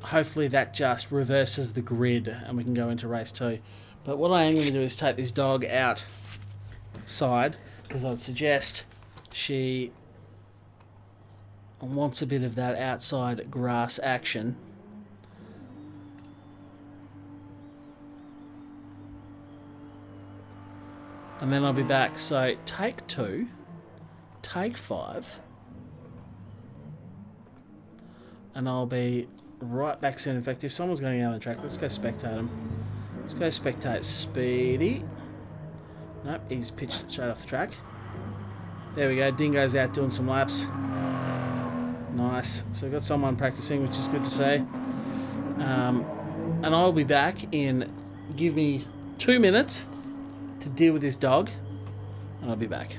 hopefully that just reverses the grid and we can go into race 2. But what I am going to do is take this dog outside because I'd suggest she wants a bit of that outside grass action. and then I'll be back. So take 2, take 5, and I'll be right back soon. In fact, if someone's going out on the track, let's go spectate them. Let's go spectate Speedy. Nope, he's pitched it straight off the track. There we go, Dingo's out doing some laps. Nice. So we've got someone practicing, which is good to see. And I'll be back in, give me 2 minutes to deal with this dog, and I'll be back.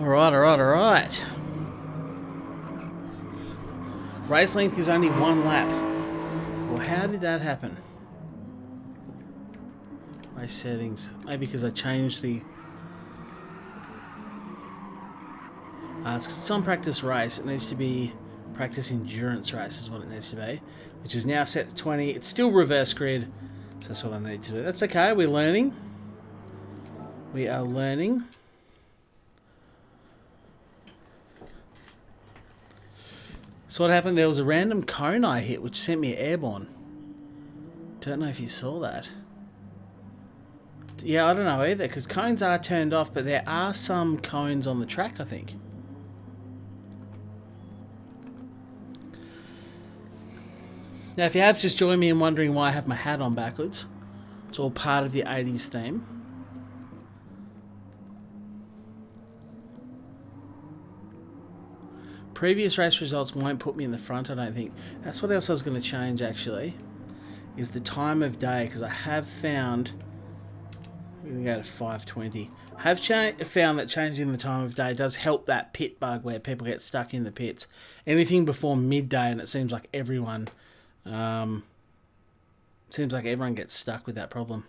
Alright. Race length is only 1 lap. Well, how did that happen? Race settings. Maybe because I changed the... it's some practice race. It needs to be practice endurance race is what it needs to be. Which is now set to 20. It's still reverse grid. So that's what I need to do. That's okay. We're learning. We are learning. So what happened, there was a random cone I hit which sent me airborne. Don't know if you saw that. Yeah, I don't know either, because cones are turned off, but there are some cones on the track, I think. Now, if you have just joined me and wondering why I have my hat on backwards, it's all part of the 80s theme. Previous race results won't put me in the front, I don't think. That's what else I was going to change, actually, is the time of day, because I have found... We're going to go to 5:20. I have found that changing the time of day does help that pit bug where people get stuck in the pits. Anything before midday, and it seems like everyone... gets stuck with that problem.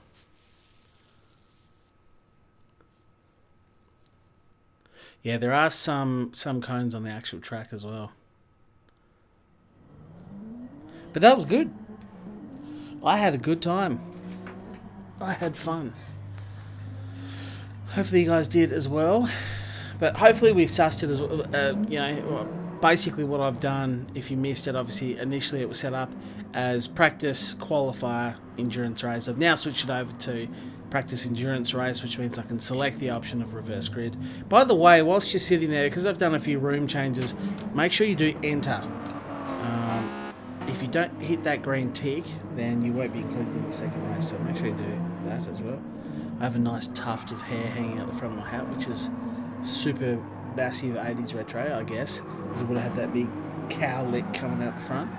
Yeah, there are some cones on the actual track as well. But that was good. I had a good time. I had fun. Hopefully you guys did as well. But hopefully we've sussed it as well. Basically what I've done, if you missed it, obviously initially it was set up as practice, qualifier, endurance race. I've now switched it over to practice endurance race, which means I can select the option of reverse grid. By the way, whilst you're sitting there, because I've done a few room changes, make sure you do enter. If you don't hit that green tick, then you won't be included in the second race, so make sure you do that as well. I have a nice tuft of hair hanging out the front of my hat, which is super massive 80s retro, I guess, because it would have had that big cow lick coming out the front.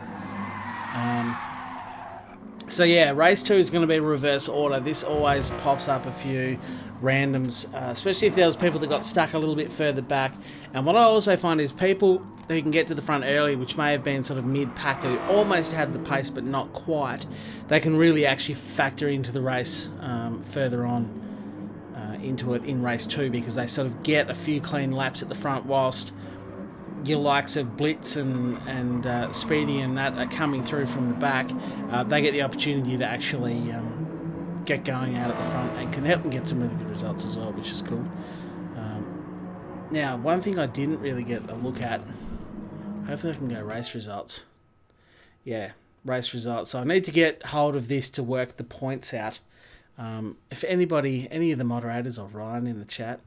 So yeah, race 2 is going to be reverse order. This always pops up a few randoms, especially if there's people that got stuck a little bit further back. And what I also find is people who can get to the front early, which may have been sort of mid-pack, who almost had the pace but not quite, they can really actually factor into the race further on into it in race 2, because they sort of get a few clean laps at the front whilst your likes of Blitz and Speedy and that are coming through from the back. They get the opportunity to actually get going out at the front and can help them get some really good results as well, which is cool. Now, one thing I didn't really get a look at, hopefully I can go race results. Yeah, race results. So I need to get hold of this to work the points out. If anybody, any of the moderators or Ryan in the chat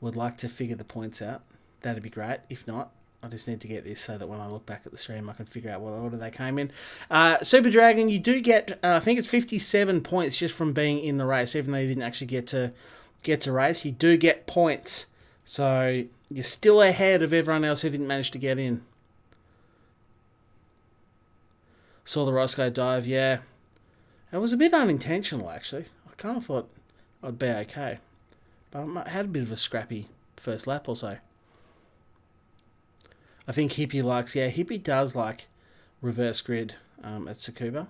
would like to figure the points out, that'd be great. If not, I just need to get this so that when I look back at the stream, I can figure out what order they came in. Super Dragon, you do get, I think it's 57 points just from being in the race, even though you didn't actually get to race. You do get points, so you're still ahead of everyone else who didn't manage to get in. Saw the Roscoe dive, yeah. It was a bit unintentional, actually. I kind of thought I'd be okay, but I had a bit of a scrappy first lap or so. I think Hippie likes, yeah, Hippie does like reverse grid at Tsukuba.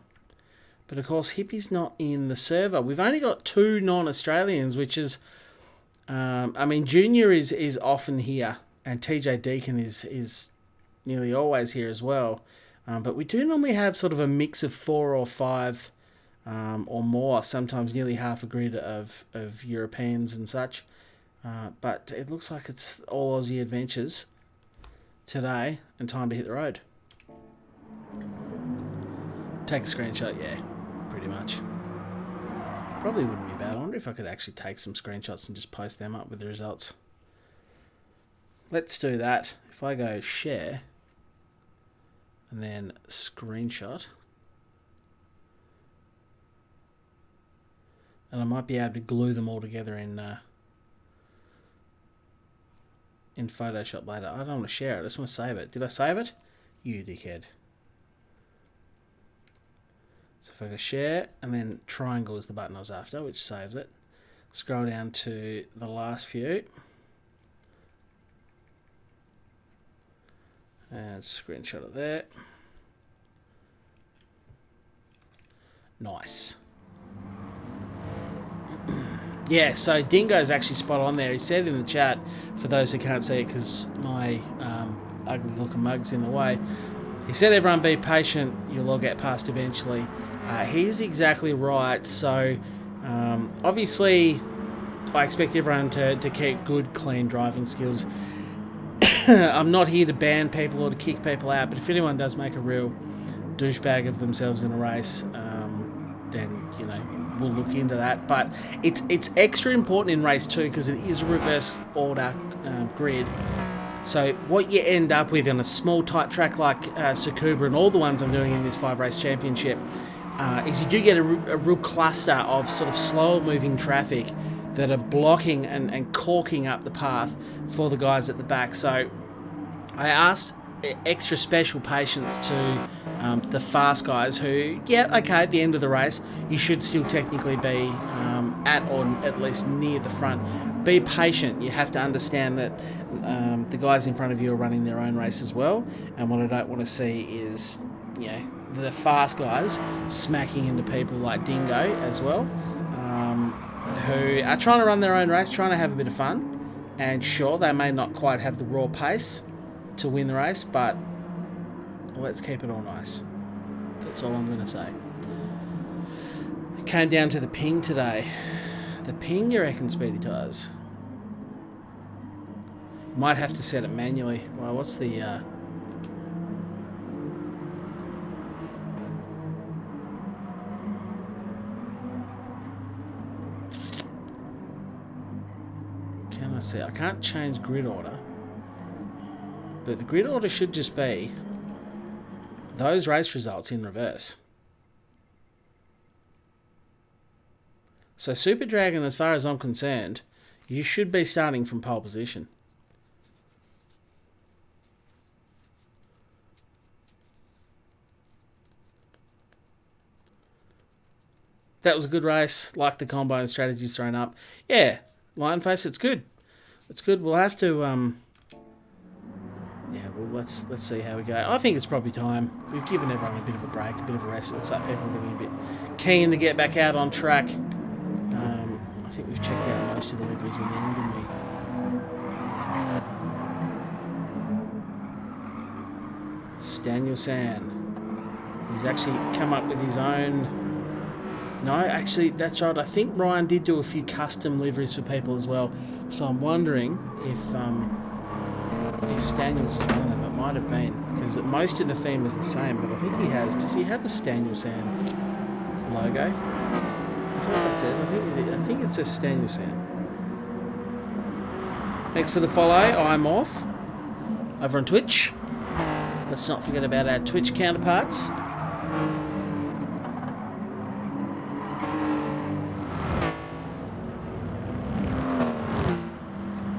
But of course, Hippie's not in the server. We've only got 2 non-Australians, which is, I mean, Junior is often here, and TJ Deacon is nearly always here as well. But we do normally have sort of a mix of 4 or 5 or more, sometimes nearly half a grid of Europeans and such. But it looks like it's all Aussie adventures today and time to hit the road. Take a screenshot, yeah, pretty much. Probably wouldn't be bad. I wonder if I could actually take some screenshots and just post them up with the results. Let's do that. If I go share and then screenshot, and I might be able to glue them all together in Photoshop later. I don't want to share it. I just want to save it. Did I save it? You dickhead. So if I go share, and then triangle is the button I was after, which saves it. Scroll down to the last few. And screenshot it there. Nice. Yeah, so Dingo's actually spot on there. He said in the chat, for those who can't see it because my ugly looking mug's in the way, he said everyone be patient, you'll all get past eventually. He's exactly right. So obviously I expect everyone to keep good, clean driving skills. I'm not here to ban people or to kick people out, but if anyone does make a real douchebag of themselves in a race, then, you know, we'll look into that. But it's extra important in race 2 because it is a reverse order grid. So what you end up with on a small tight track like Tsukuba and all the ones I'm doing in this 5-race championship is you do get a real cluster of sort of slower moving traffic that are blocking and corking up the path for the guys at the back. So I asked extra special patience to the fast guys who, yeah, okay, at the end of the race, you should still technically be at or at least near the front. Be patient. You have to understand that the guys in front of you are running their own race as well. And what I don't want to see is, you know, the fast guys smacking into people like Dingo as well, who are trying to run their own race, trying to have a bit of fun. And sure, they may not quite have the raw pace to win the race, but let's keep it all nice. That's all I'm going to say. It came down to the ping today. The ping, you reckon, Speedy Tires? Might have to set it manually. Well, what's the... Can I see? I can't change grid order. But the grid order should just be those race results in reverse. So Super Dragon, as far as I'm concerned, you should be starting from pole position. That was a good race. Like the combo and strategies thrown up. Yeah, Lionface, it's good. It's good. We'll have to... yeah, well, let's see how we go. I think it's probably time. We've given everyone a bit of a break, a bit of a rest. It looks like people are getting a bit keen to get back out on track. I think we've checked out most of the liveries in the end, didn't we? Daniel San. He's actually come up with his own... No, actually, that's right. I think Ryan did do a few custom liveries for people as well. So I'm wondering if Staniels is one of them. It might have been, because most of the theme is the same, but I think he has... Does he have a Staniel San logo? That's what that says. I think it says Staniel San. Thanks for the follow. I'm off. Over on Twitch. Let's not forget about our Twitch counterparts.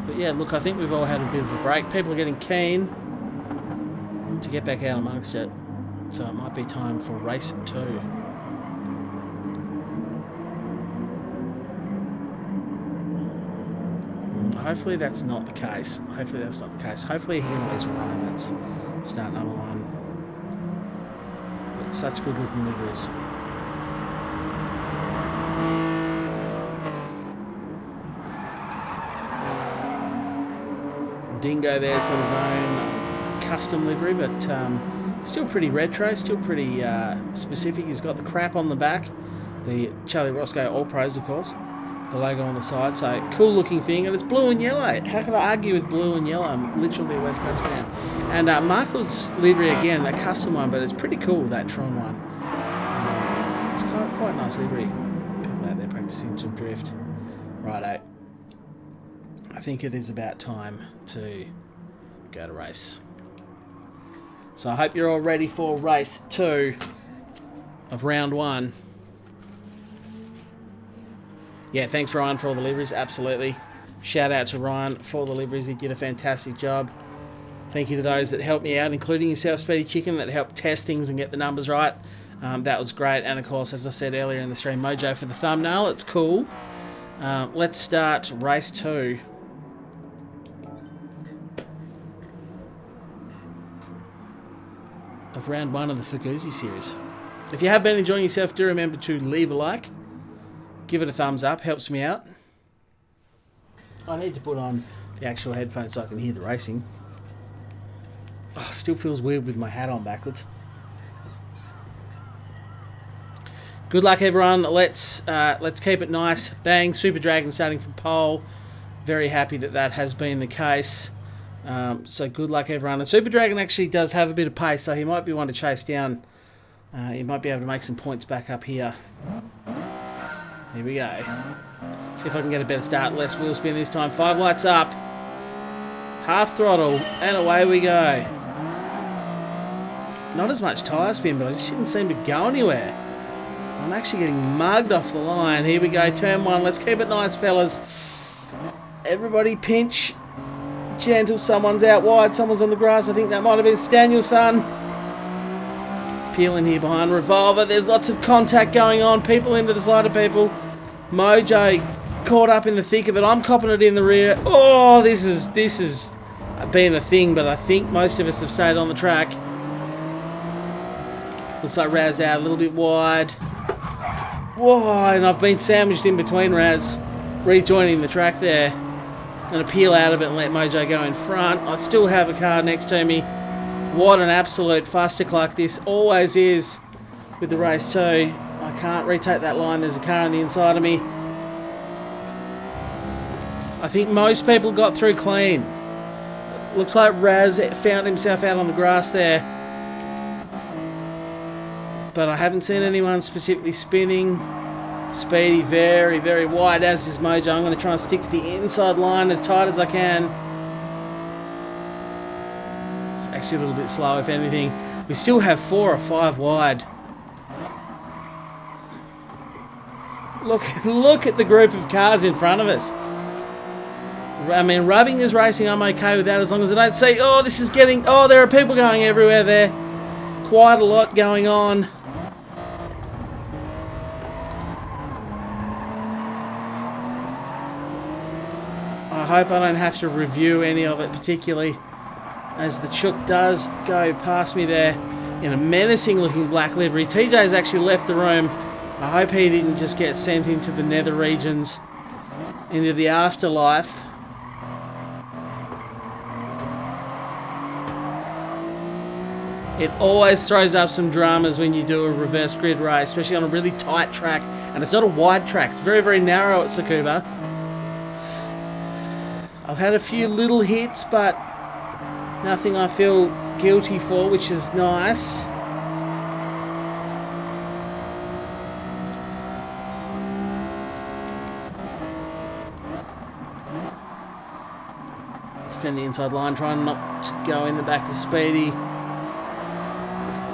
But yeah, look, I think we've all had a bit of a break. People are getting keen to get back out amongst it. So it might be time for race 2. Hopefully that's not the case. Hopefully that's not the case. Hopefully he can at least run. That's start number 1. But such good looking liveries. Dingo there's got his own custom livery, but still pretty retro, still pretty specific. He's got the crap on the back, the Charlie Roscoe All Pros, of course, the logo on the side, so cool looking thing, and it's blue and yellow. How can I argue with blue and yellow? I'm literally a West Coast fan. And Markle's livery again, a custom one, but it's pretty cool, that Tron one. It's quite a nice livery. People out there practicing some drift. Righto. I think it is about time to go to race. So I hope you're all ready for race 2 of round 1. Yeah, thanks Ryan for all the liveries, absolutely. Shout out to Ryan for the liveries, he did a fantastic job. Thank you to those that helped me out, including yourself, Speedy Chicken, that helped test things and get the numbers right. That was great, and of course, as I said earlier in the stream, Mojo for the thumbnail, it's cool. Let's start race 2. Of round 1 of the Fugu series. If you have been enjoying yourself, do remember to leave a like. Give it a thumbs up, helps me out. I need to put on the actual headphones so I can hear the racing. Oh, still feels weird with my hat on backwards. Good luck everyone. Let's keep it nice. Bang, Super Dragon starting from pole. Very happy that has been the case. So good luck everyone. And Super Dragon actually does have a bit of pace, so he might be one to chase down. He might be able to make some points back up here. Here we go. See if I can get a better start. Less wheel spin this time. 5 lights up. Half throttle. And away we go. Not as much tyre spin, but I just didn't seem to go anywhere. I'm actually getting mugged off the line. Here we go. Turn 1. Let's keep it nice, fellas. Everybody pinch. Gentle. Someone's out wide. Someone's on the grass. I think that might have been Staniel Son. Peeling here behind Revolver. There's lots of contact going on. People into the side of people. Mojo caught up in the thick of it. I'm copping it in the rear. Oh, this is been a thing, but I think most of us have stayed on the track. Looks like Raz out a little bit wide. Whoa, and I've been sandwiched in between Raz. Rejoining the track there. I'm going to peel out of it and let Mojo go in front. I still have a car next to me. What an absolute fusticle this always is with the race 2. I can't retake that line. There's a car on the inside of me. I think most people got through clean. Looks like Raz found himself out on the grass there. But I haven't seen anyone specifically spinning. Speedy very, very wide, as is Mojo. I'm going to try and stick to the inside line as tight as I can. It's actually a little bit slow, if anything. We still have 4 or 5 wide. Look at the group of cars in front of us. I mean, rubbing is racing. I'm okay with that as long as I don't see... Oh, this is getting... Oh, there are people going everywhere there. Quite a lot going on. hope I don't have to review any of it particularly, as the chook does go past me there in a menacing looking black livery. TJ's actually left the room. I hope he didn't just get sent into the nether regions, into the afterlife. It always throws up some dramas when you do a reverse grid race, especially on a really tight track. And it's not a wide track. It's very, very narrow at Tsukuba. I've had a few little hits, but nothing I feel guilty for, which is nice. Defend the inside line, trying not to go in the back of Speedy.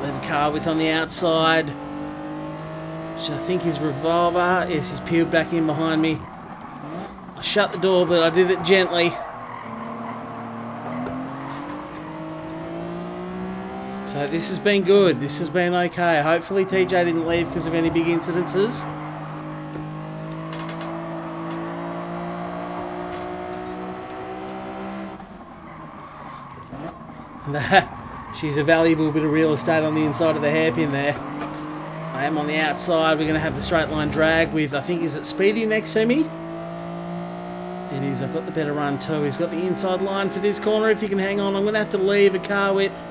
Leave a car width on the outside, which I think is Revolver. Yes, he's peeled back in behind me. I shut the door, but I did it gently. So this has been good. This has been okay. Hopefully TJ didn't leave because of any big incidences. She's a valuable bit of real estate on the inside of the hairpin there. I am on the outside. We're going to have the straight line drag with, I think, is it Speedy next to me? It is. I've got the better run too. He's got the inside line for this corner. If you can hang on, I'm going to have to leave a car width.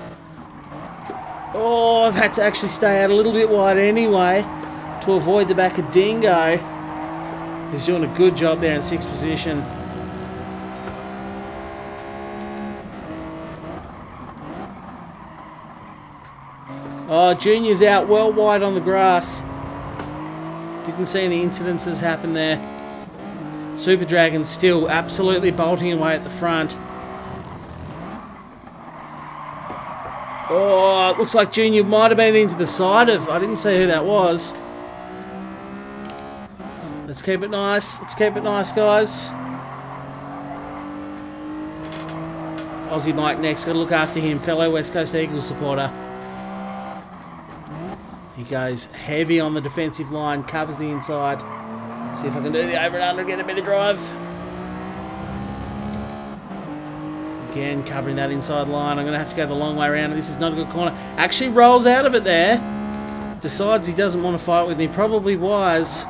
Oh, I've had to actually stay out a little bit wide anyway to avoid the back of Dingo. He's doing a good job there in sixth position. Oh, Junior's out well wide on the grass. Didn't see any incidences happen there. Super Dragon still absolutely bolting away at the front. Oh, it looks like Junior might have been into the side of... I didn't see who that was. Let's keep it nice. Let's keep it nice, guys. Aussie Mike next. Got to look after him. Fellow West Coast Eagles supporter. He goes heavy on the defensive line, covers the inside. See if I can do the over and under, get a better drive. Again, covering that inside line. I'm going to have to go the long way around. This is not a good corner. Actually rolls out of it there. Decides he doesn't want to fight with me. Probably wise.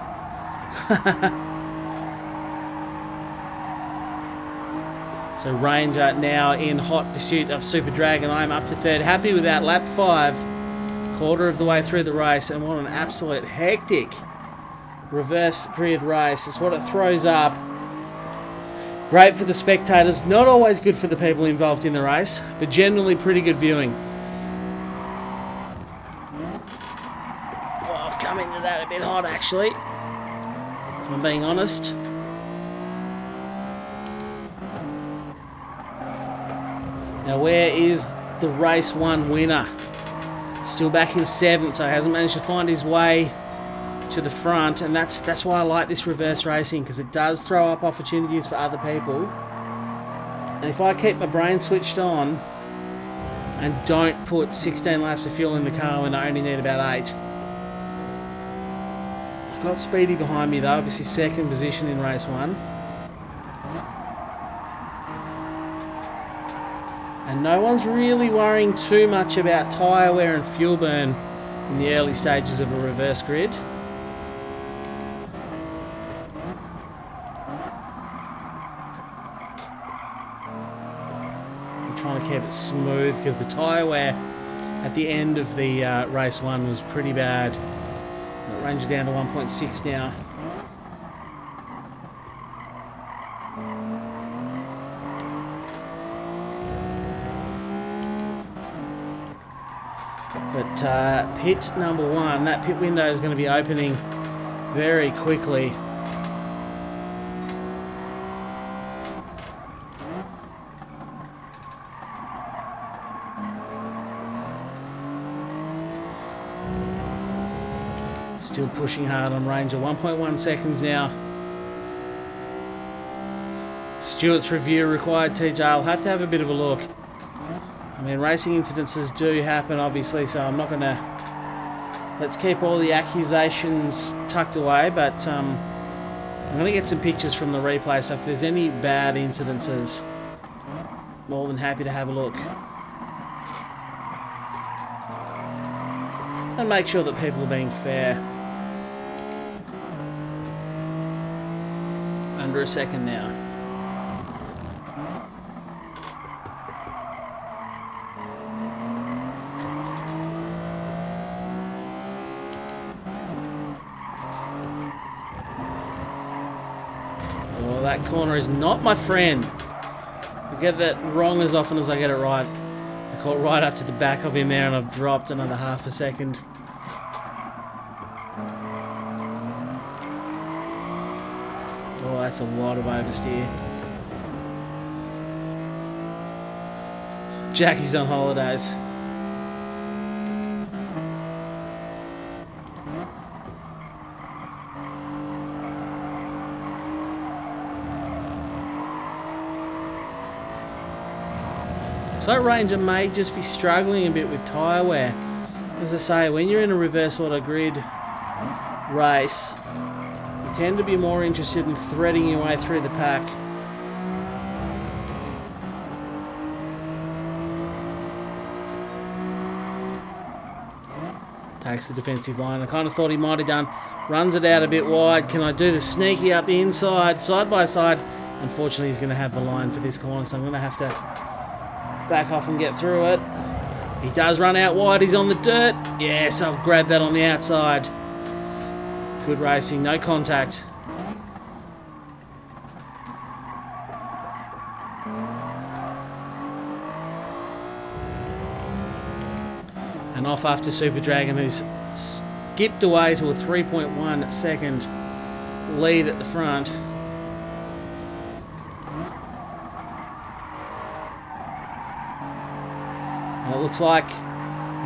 So Ranger now in hot pursuit of Super Dragon. I'm up to third. Happy with that. Lap 5. Quarter of the way through the race, and what an absolute hectic reverse grid race. It's what it throws up. Great for the spectators, not always good for the people involved in the race, but generally pretty good viewing. Well, I've come into that a bit hot actually, if I'm being honest. Now where is the race 1 winner? Still back in 7th, so hasn't managed to find his way to the front, and that's why I like this reverse racing, because it does throw up opportunities for other people. And if I keep my brain switched on and don't put 16 laps of fuel in the car when I only need about 8. I've got Speedy behind me though, obviously second position in race 1. And no one's really worrying too much about tyre wear and fuel burn in the early stages of a reverse grid. I'm trying to keep it smooth because the tyre wear at the end of the race 1 was pretty bad. It ranged down to 1.6 now. But pit number 1, that pit window is going to be opening very quickly. Still pushing hard on Ranger, 1.1 seconds now. Stewart's review required, TJ. I'll have to have a bit of a look. I mean, racing incidences do happen, obviously, so I'm not going to... Let's keep all the accusations tucked away, but I'm going to get some pictures from the replay, so if there's any bad incidences, more than happy to have a look. And make sure that people are being fair. Under a second now. Oh, that corner is not my friend. I get that wrong as often as I get it right. I caught right up to the back of him there and I've dropped another half a second. Oh, that's a lot of oversteer. Jackie's on holidays. So that Ranger may just be struggling a bit with tyre wear. As I say, when you're in a reverse auto grid race, you tend to be more interested in threading your way through the pack. Takes the defensive line. I kind of thought he might have done. Runs it out a bit wide. Can I do the sneaky up the inside, side by side? Unfortunately, he's going to have the line for this corner, so I'm going to have to back off and get through it. He does run out wide. He's on the dirt. Yes, I'll grab that on the outside. Good racing. No contact. And off after Super Dragon, who's skipped away to a 3.1 second lead at the front. And it looks like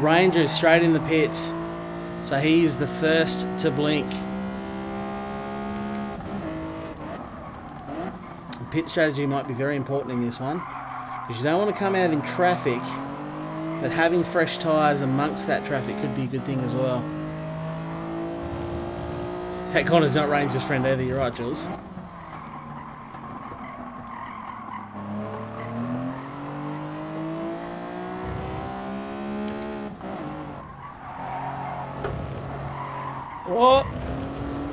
Ranger is straight in the pits, so he's the first to blink. Pit strategy might be very important in this one, because you don't want to come out in traffic, but having fresh tyres amongst that traffic could be a good thing as well. That Connor's not Ranger's friend either, you're right, Jules. Oh,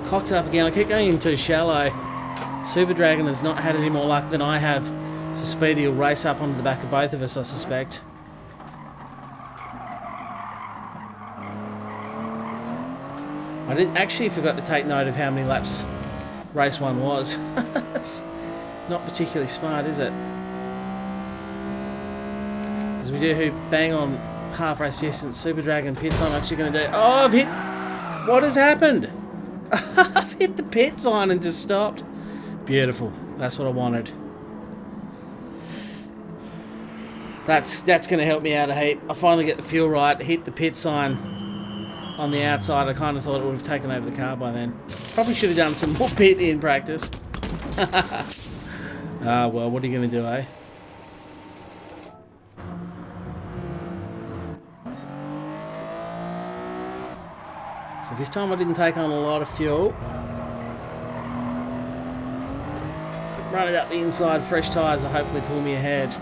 cocked it up again. I keep going in too shallow. Super Dragon has not had any more luck than I have, so Speedy will race up onto the back of both of us, I suspect. I didn't actually forgot to take note of how many laps race one was. That's not particularly smart, is it? As we do bang on half race distance, Super Dragon pits. I'm actually going to do. Oh, I've hit. What has happened? I've hit the pit sign and just stopped. Beautiful. That's what I wanted. That's going to help me out a heap. I finally get the fuel right, hit the pit sign on the outside. I kind of thought it would have taken over the car by then. Probably should have done some more pit in practice. Well, what are you going to do, eh? So this time I didn't take on a lot of fuel. Run it up the inside, fresh tyres will hopefully pull me ahead.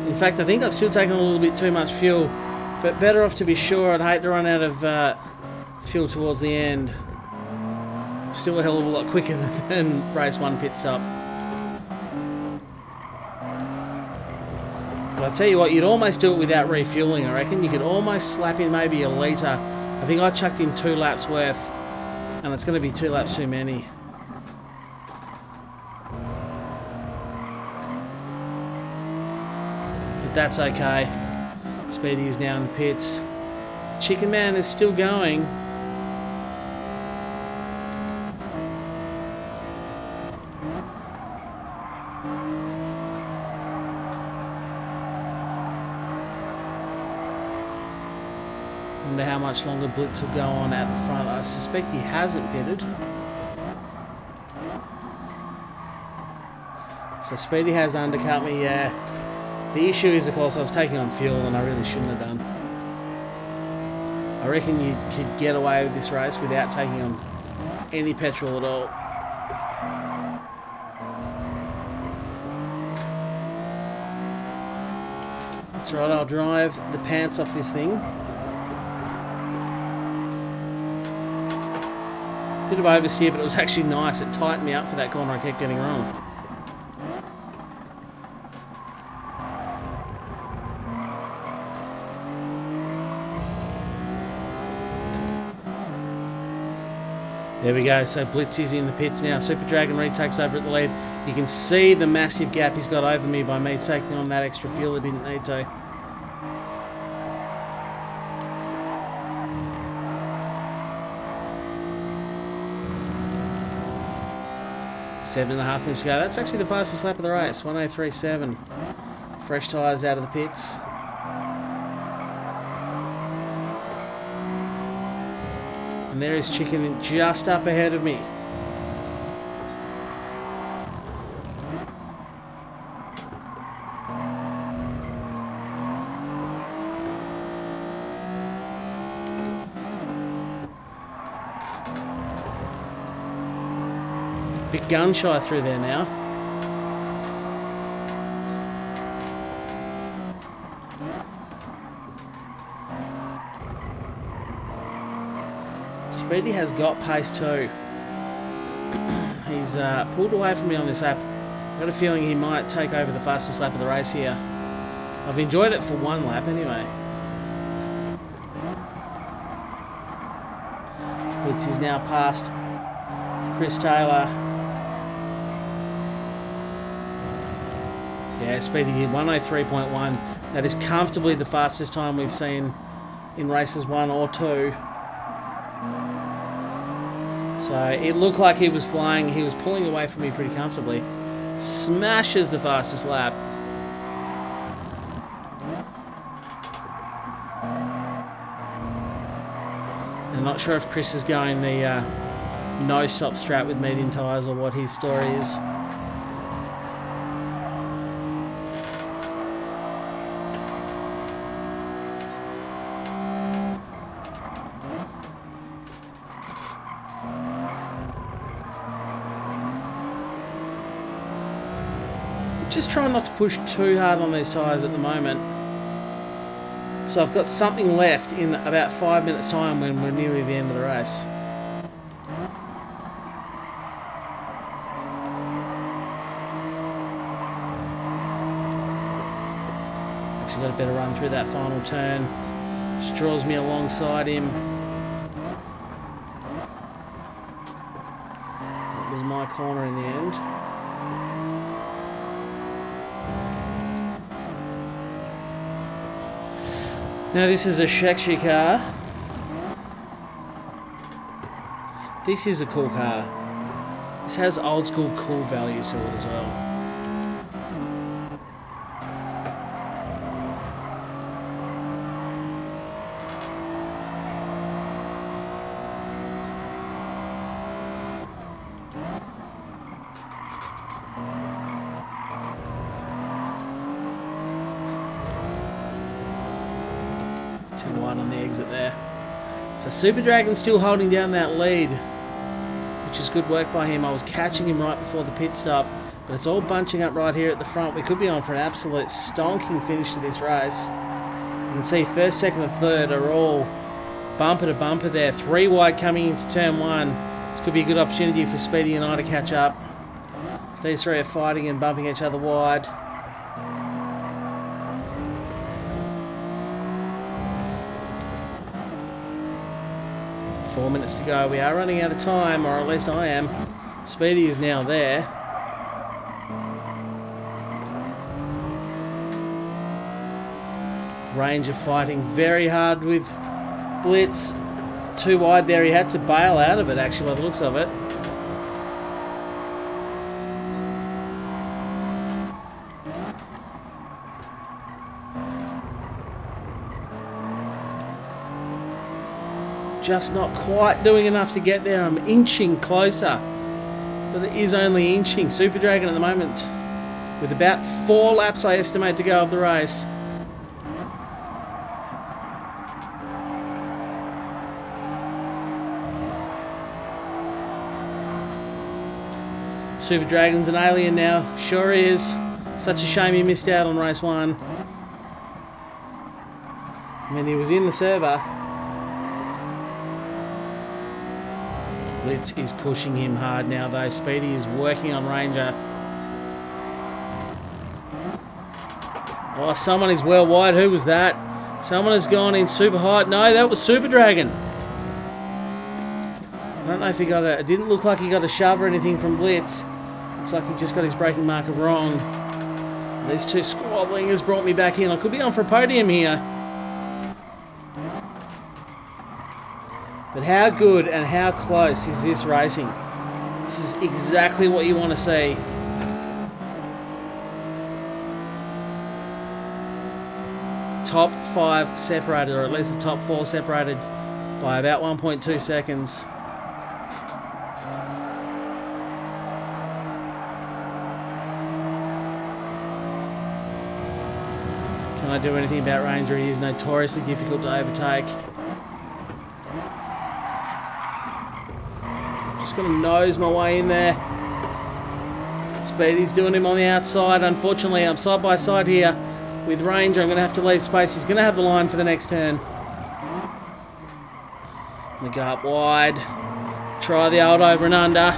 In fact, I think I've still taken a little bit too much fuel, but better off to be sure. I'd hate to run out of fuel towards the end. Still a hell of a lot quicker than race one pit stop. But I'll tell you what, you'd almost do it without refueling, I reckon. You could almost slap in maybe a litre. I think I chucked in 2 laps worth, and it's going to be 2 laps too many. But that's okay. Speedy is now in the pits. The Chicken Man is still going. Wonder how much longer Blitz will go on at the front. I suspect he hasn't pitted. So Speedy has undercut me, yeah. The issue is, of course, I was taking on fuel and I really shouldn't have done. I reckon you could get away with this race without taking on any petrol at all. That's right, I'll drive the pants off this thing. Bit of oversteer, but it was actually nice. It tightened me up for that corner I kept getting wrong. There we go, so Blitz is in the pits now. Super Dragon retakes over at the lead. You can see the massive gap he's got over me by me taking on that extra fuel I didn't need to. Seven and a half minutes to go. That's actually the fastest lap of the race, 1:03.7. Fresh tyres out of the pits. And there is Chicken just up ahead of me. Bit gun shy through there now. Speedy has got pace too. He's pulled away from me on this lap. I've got a feeling he might take over the fastest lap of the race here. I've enjoyed it for one lap anyway. Blitz is now past Chris Taylor. Yeah, Speedy did 1:03.1. That is comfortably the fastest time we've seen in races 1 or 2. So it looked like he was flying. He was pulling away from me pretty comfortably. Smashes the fastest lap. I'm not sure if Chris is going the no-stop strat with medium tyres or what his story is. Just trying not to push too hard on these tyres at the moment. So I've got something left in about 5 minutes time when we're nearly the end of the race. Actually got a better run through that final turn. Just draws me alongside him. It was my corner in the end. Now this is a Shekshi car. This is a cool car. This has old school cool value to it as well. Too wide on the exit there. So Super Dragon's still holding down that lead, which is good work by him. I was catching him right before the pit stop, but it's all bunching up right here at the front. We could be on for an absolute stonking finish to this race. You can see first, second and third are all bumper to bumper there. 3 wide coming into turn 1. This could be a good opportunity for Speedy and I to catch up. These three are fighting and bumping each other wide. Four minutes to go. We are running out of time, or at least I am. Speedy is now there. Ranger fighting very hard with Blitz. Too wide there. He had to bail out of it, actually, by the looks of it. Just not quite doing enough to get there. I'm inching closer, but it is only inching. Super Dragon at the moment with about 4 laps I estimate to go of the race. Super Dragon's an alien now. Sure is. Such a shame he missed out on race 1. I mean, he was in the server. Blitz is pushing him hard now, though. Speedy is working on Ranger. Oh, someone is well wide. Who was that? Someone has gone in super hot. No, that was Super Dragon. I don't know if he got a... It didn't look like he got a shove or anything from Blitz. Looks like he just got his braking marker wrong. These two squabbling has brought me back in. I could be on for a podium here. But how good and how close is this racing? This is exactly what you want to see. Top 5 separated, or at least the top 4 separated by about 1.2 seconds. Can I do anything about Ranger? He is notoriously difficult to overtake. Just going to nose my way in there. Speedy's doing him on the outside. Unfortunately, I'm side by side here with Ranger. I'm going to have to leave space. He's going to have the line for the next turn. I'm going to go up wide. Try the old over and under.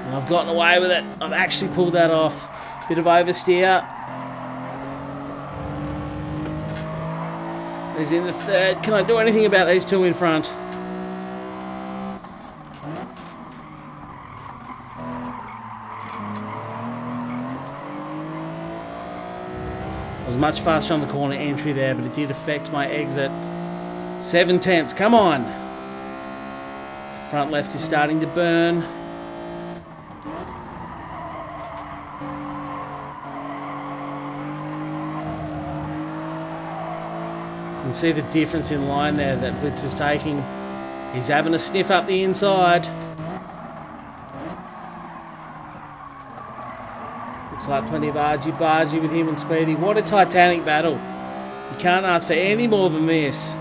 And I've gotten away with it. I've actually pulled that off. Bit of oversteer. He's in the third. Can I do anything about these two in front? I was much faster on the corner entry there, but it did affect my exit. 7/10. Come on. Front left is starting to burn. You can see the difference in line there that Blitz is taking. He's having a sniff up the inside. Looks like plenty of argy-bargy with him and Speedy. What a titanic battle. You can't ask for any more than this.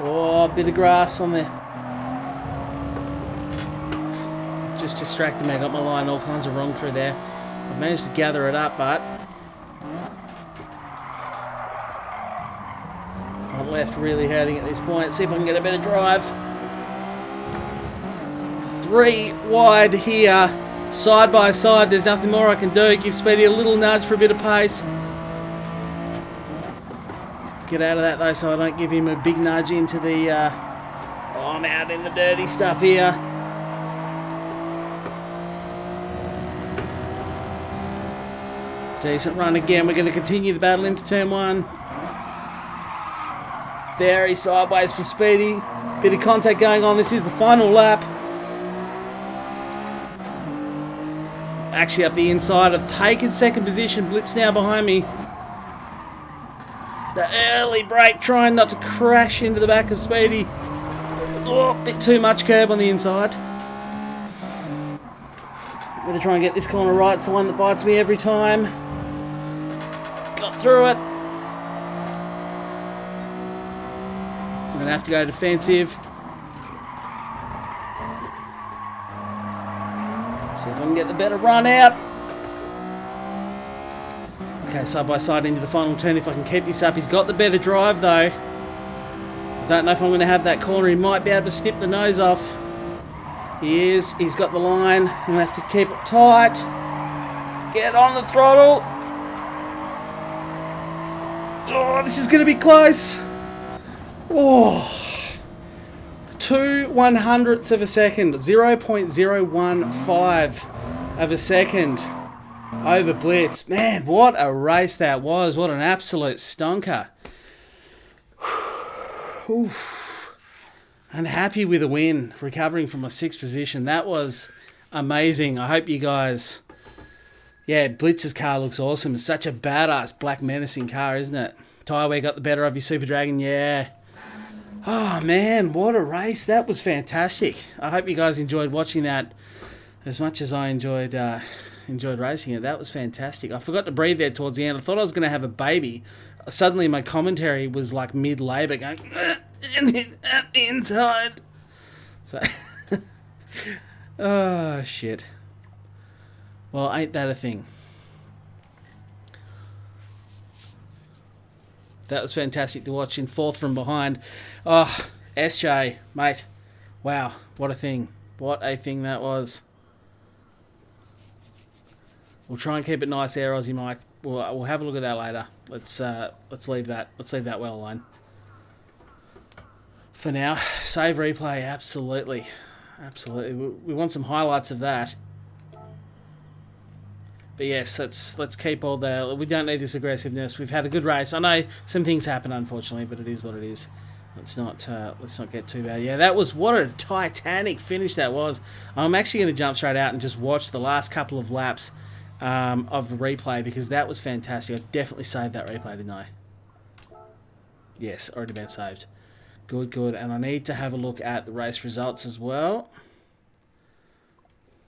Oh, a bit of grass on there. Just distracted me. I got my line all kinds of wrong through there. I've managed to gather it up, but front left really hurting at this point. See if I can get a better drive. 3 wide here, side by side. There's nothing more I can do. Give Speedy a little nudge for a bit of pace. Get out of that though, so I don't give him a big nudge into the. Oh, I'm out in the dirty stuff here. Decent run again. We're going to continue the battle into turn 1. Very sideways for Speedy. Bit of contact going on. This is the final lap. Actually up the inside. I've taken second position. Blitz now behind me. The early brake, trying not to crash into the back of Speedy. Oh, a bit too much curb on the inside. I'm going to try and get this corner right. It's the one that bites me every time. Got through it. I'm going to have to go defensive. See if I can get the better run out. Okay, side by side into the final turn. If I can keep this up, he's got the better drive though. I don't know if I'm going to have that corner. He might be able to snip the nose off. He is. He's got the line. I'm going to have to keep it tight. Get on the throttle. Oh, this is going to be close. Oh, 2/100ths of a second. 0.015 of a second. Over Blitz. Man, what a race that was. What an absolute stonker. Unhappy with a win. Recovering from a 6th position. That was amazing. I hope you guys... Yeah, Blitz's car looks awesome. It's such a badass black menacing car, isn't it? Tyreware got the better of your Super Dragon. Yeah. Oh, man. What a race. That was fantastic. I hope you guys enjoyed watching that as much as I enjoyed racing it. That was fantastic. I forgot to breathe there towards the end. I thought I was going to have a baby suddenly my commentary was like mid-labour going, and then inside. So, oh, shit. Well, ain't that a thing? That was fantastic to watch in fourth from behind. Oh, SJ, mate. Wow, what a thing. What a thing that was. We'll try and keep it nice there, Aussie Mike. We'll have a look at that later. Let's leave that. Let's leave that well alone. For now, save replay, absolutely. Absolutely. We want some highlights of that. But yes, let's keep all the... We don't need this aggressiveness. We've had a good race. I know some things happen, unfortunately, but it is what it is. Let's not get too bad. Yeah, that was... What a titanic finish that was. I'm actually going to jump straight out and just watch the last couple of laps of the replay, because that was fantastic. I definitely saved that replay, didn't I? Yes, already been saved. Good, good. And I need to have a look at the race results as well.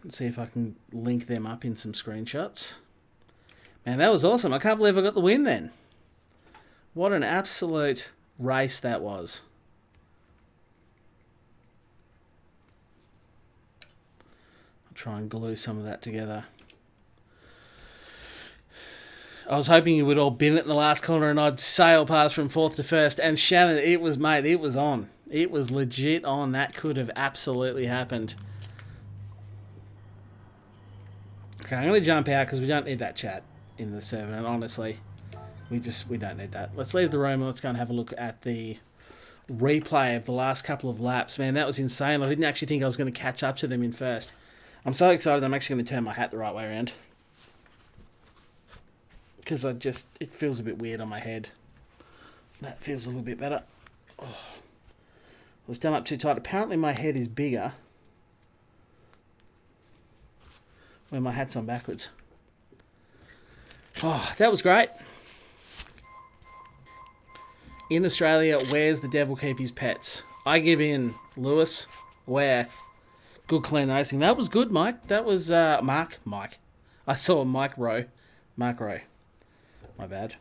Let's see if I can link them up in some screenshots. Man, that was awesome. I can't believe I got the win then. What an absolute race that was. I'll try and glue some of that together. I was hoping you would all bin it in the last corner and I'd sail past from fourth to first. And Shannon, it was, mate, it was on. It was legit on. That could have absolutely happened. Okay, I'm going to jump out because we don't need that chat in the server. And honestly, we don't need that. Let's leave the room and let's go and have a look at the replay of the last couple of laps. Man, that was insane. I didn't actually think I was going to catch up to them in first. I'm so excited I'm actually going to turn my hat the right way around. Because it feels a bit weird on my head. That feels a little bit better. Oh. It was done up too tight. Apparently my head is bigger when my hat's on backwards. Oh, that was great. In Australia, where's the devil keep his pets? I give in. Lewis, where? Good clean racing. That was good, Mike. That was Mark. I saw Mark Rowe. My bad.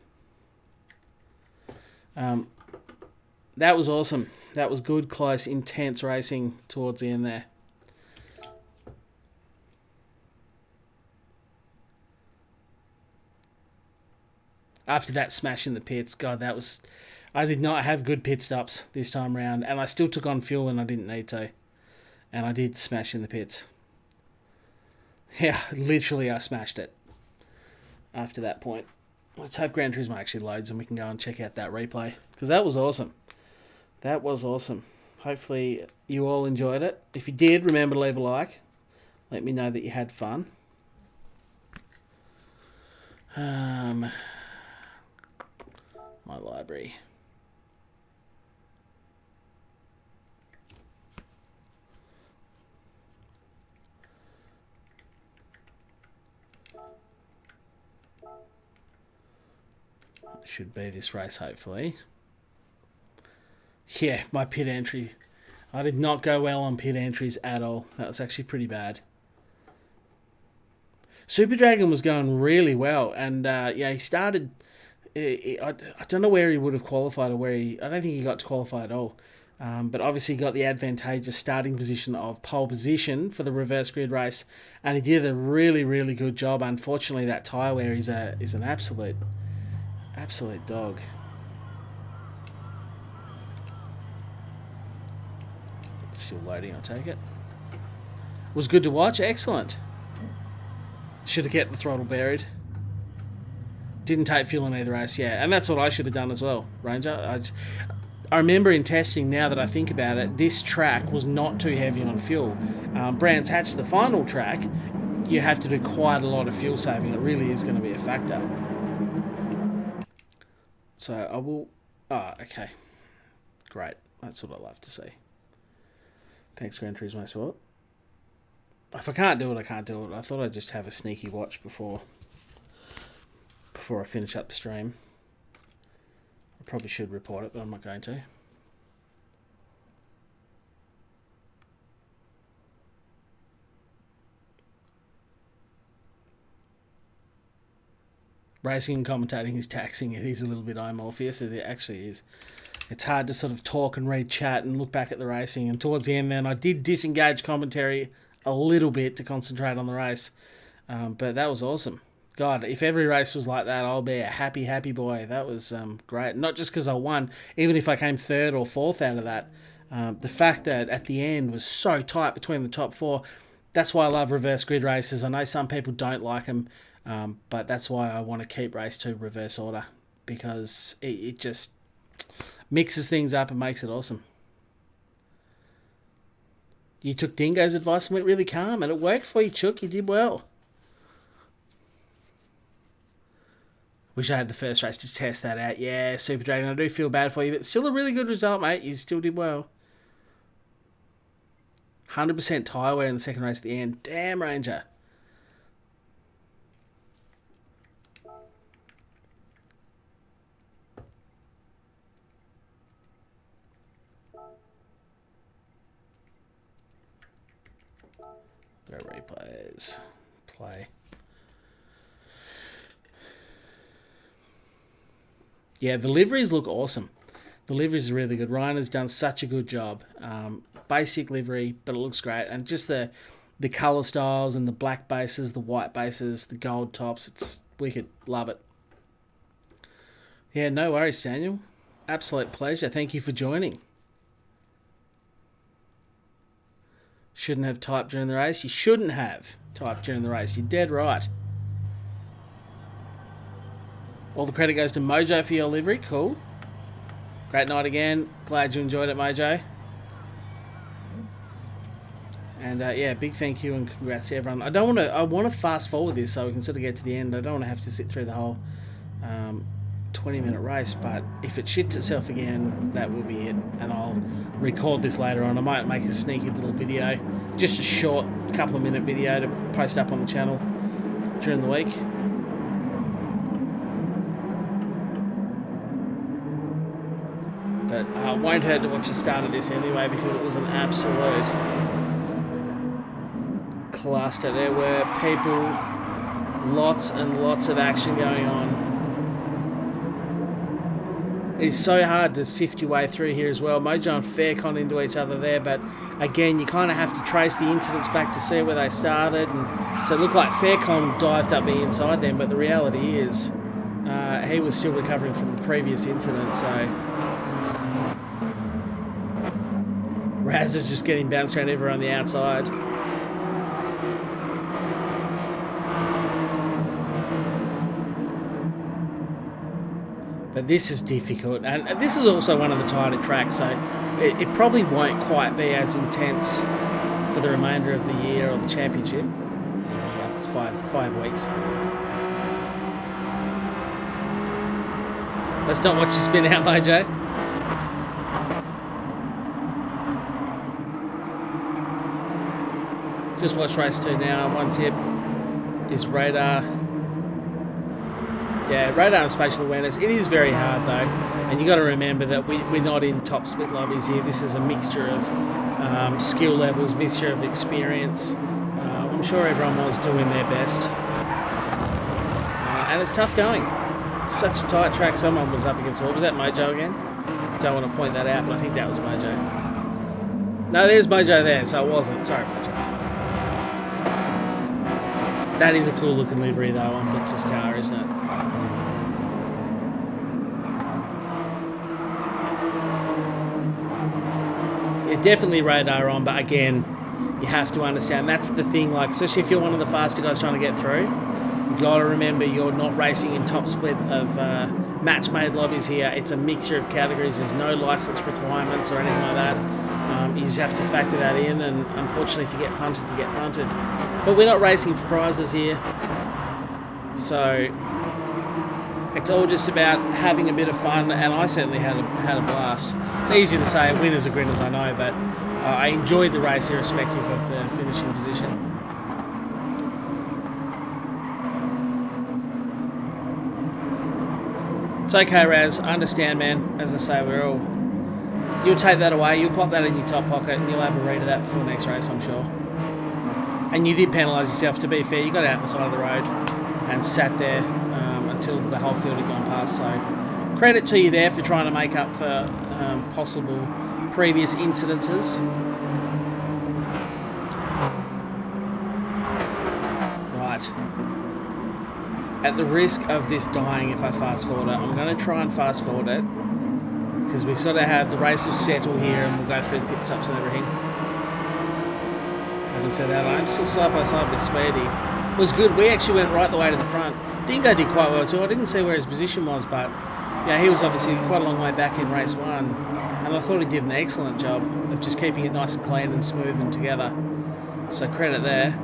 That was awesome. That was good, close, intense racing towards the end there. After that smash in the pits, God, that was... I did not have good pit stops this time around, and I still took on fuel when I didn't need to. And I did smash in the pits. Yeah, literally I smashed it after that point. Let's hope Gran Turismo actually loads and we can go and check out that replay. Because that was awesome. That was awesome. Hopefully you all enjoyed it. If you did, remember to leave a like. Let me know that you had fun. My library. Should be this race, hopefully. Yeah, my pit entry. I did not go well on pit entries at all. That was actually pretty bad. Super Dragon was going really well, and yeah, he started... I don't know where he would have qualified or where he... I don't think he got to qualify at all. But obviously he got the advantageous starting position of pole position for the reverse grid race, and he did a really, really good job. Unfortunately, that tyre wear is an absolute dog. Still loading, I'll take it. Was good to watch, excellent. Should have kept the throttle buried. Didn't take fuel in either race, yeah. And that's what I should have done as well, Ranger. I remember in testing, now that I think about it, this track was not too heavy on fuel. Brands Hatch, the final track, you have to do quite a lot of fuel saving. It really is going to be a factor. So I will... Oh, okay. Great. That's what I love to see. Thanks, Gran Turismo Sport. If I can't do it, I can't do it. I thought I'd just have a sneaky watch before I finish up the stream. I probably should report it, but I'm not going to. racing and commentating is taxing. It is a little bit Morpheus. It actually is. It's hard to sort of talk and read chat and look back at the racing. And towards the end then, I did disengage commentary a little bit to concentrate on the race. But that was awesome. God, if every race was like that, I'll be a happy, happy boy. That was great. Not just because I won, even if I came third or fourth out of that. The fact that at the end was so tight between the top four, that's why I love reverse grid races. I know some people don't like them, but that's why I want to keep race 2 reverse order, because it just mixes things up and makes it awesome. You took Dingo's advice and went really calm, and it worked for you, Chook. You did well. Wish I had the first race to test that out. Yeah, Super Dragon, I do feel bad for you, but still a really good result, mate. You still did well. 100% tyre wear in the second race at the end. Damn, Ranger. Go replays. Play. Yeah, the liveries look awesome. The liveries are really good. Ryan has done such a good job. Basic livery, but it looks great. And just the colour styles and the black bases, the white bases, the gold tops. It's wicked. Love it. Yeah, no worries, Daniel. Absolute pleasure. Thank you for joining. Shouldn't have typed during the race. You shouldn't have typed during the race. You're dead right. All the credit goes to Mojo for your livery. Cool. Great night again. Glad you enjoyed it, Mojo. And yeah, big thank you and congrats to everyone. I want to fast forward this so we can sort of get to the end. I don't want to have to sit through the whole 20-minute race, but if it shits itself again, that will be it. And I'll record this later on. I might make a sneaky little video, just a short couple of minute video to post up on the channel during the week. But it won't hurt to watch the start of this anyway, because it was an absolute cluster. There were people, lots and lots of action going on. It's so hard to sift your way through here as well. Mojo and Faircon into each other there, but again, you kind of have to trace the incidents back to see where they started. And so it looked like Faircon dived up the inside then, but the reality is he was still recovering from the previous incident, so Raz is just getting bounced around everywhere on the outside. But this is difficult, and this is also one of the tighter tracks, so it probably won't quite be as intense for the remainder of the year or the championship. Yeah, it's five weeks. Let's not watch you spin out, Mojo. Just watch race 2 now. One tip is radar. Yeah, radar and spatial awareness. It is very hard though, and you got to remember that we're not in top split lobbies here. This is a mixture of skill levels, mixture of experience. I'm sure everyone was doing their best, and it's tough going. It's such a tight track. Someone was up against. What was that, Mojo again? Don't want to point that out, but I think that was Mojo. No, there's Mojo there, so it wasn't. Sorry, Mojo. That is a cool looking livery though on Blitz's car, isn't it? Yeah, definitely radar on, but again, you have to understand that's the thing. Like, especially if you're one of the faster guys trying to get through, you got to remember you're not racing in top split of match-made lobbies here. It's a mixture of categories. There's no license requirements or anything like that. You just have to factor that in, and unfortunately, if you get punted, you get punted. But we're not racing for prizes here, so it's all just about having a bit of fun. And I certainly had a blast. It's easy to say winners are grinners, I know, but I enjoyed the race irrespective of the finishing position. It's okay, Raz. I understand, man. As I say, you'll take that away, you'll pop that in your top pocket, and you'll have a read of that before the next race, I'm sure. And you did penalise yourself, to be fair. You got out the side of the road and sat there until the whole field had gone past. So credit to you there for trying to make up for possible previous incidences. Right. At the risk of this dying if I fast forward it, I'm going to try and fast forward it, because we sort of have the race will settle here and we'll go through the pit stops and everything. Having said that, I'm still side by side with Speedy. It was good. We actually went right the way to the front. Dingo did quite well too. I didn't see where his position was, but yeah, he was obviously quite a long way back in race 1, and I thought he did an excellent job of just keeping it nice and clean and smooth and together. So credit there.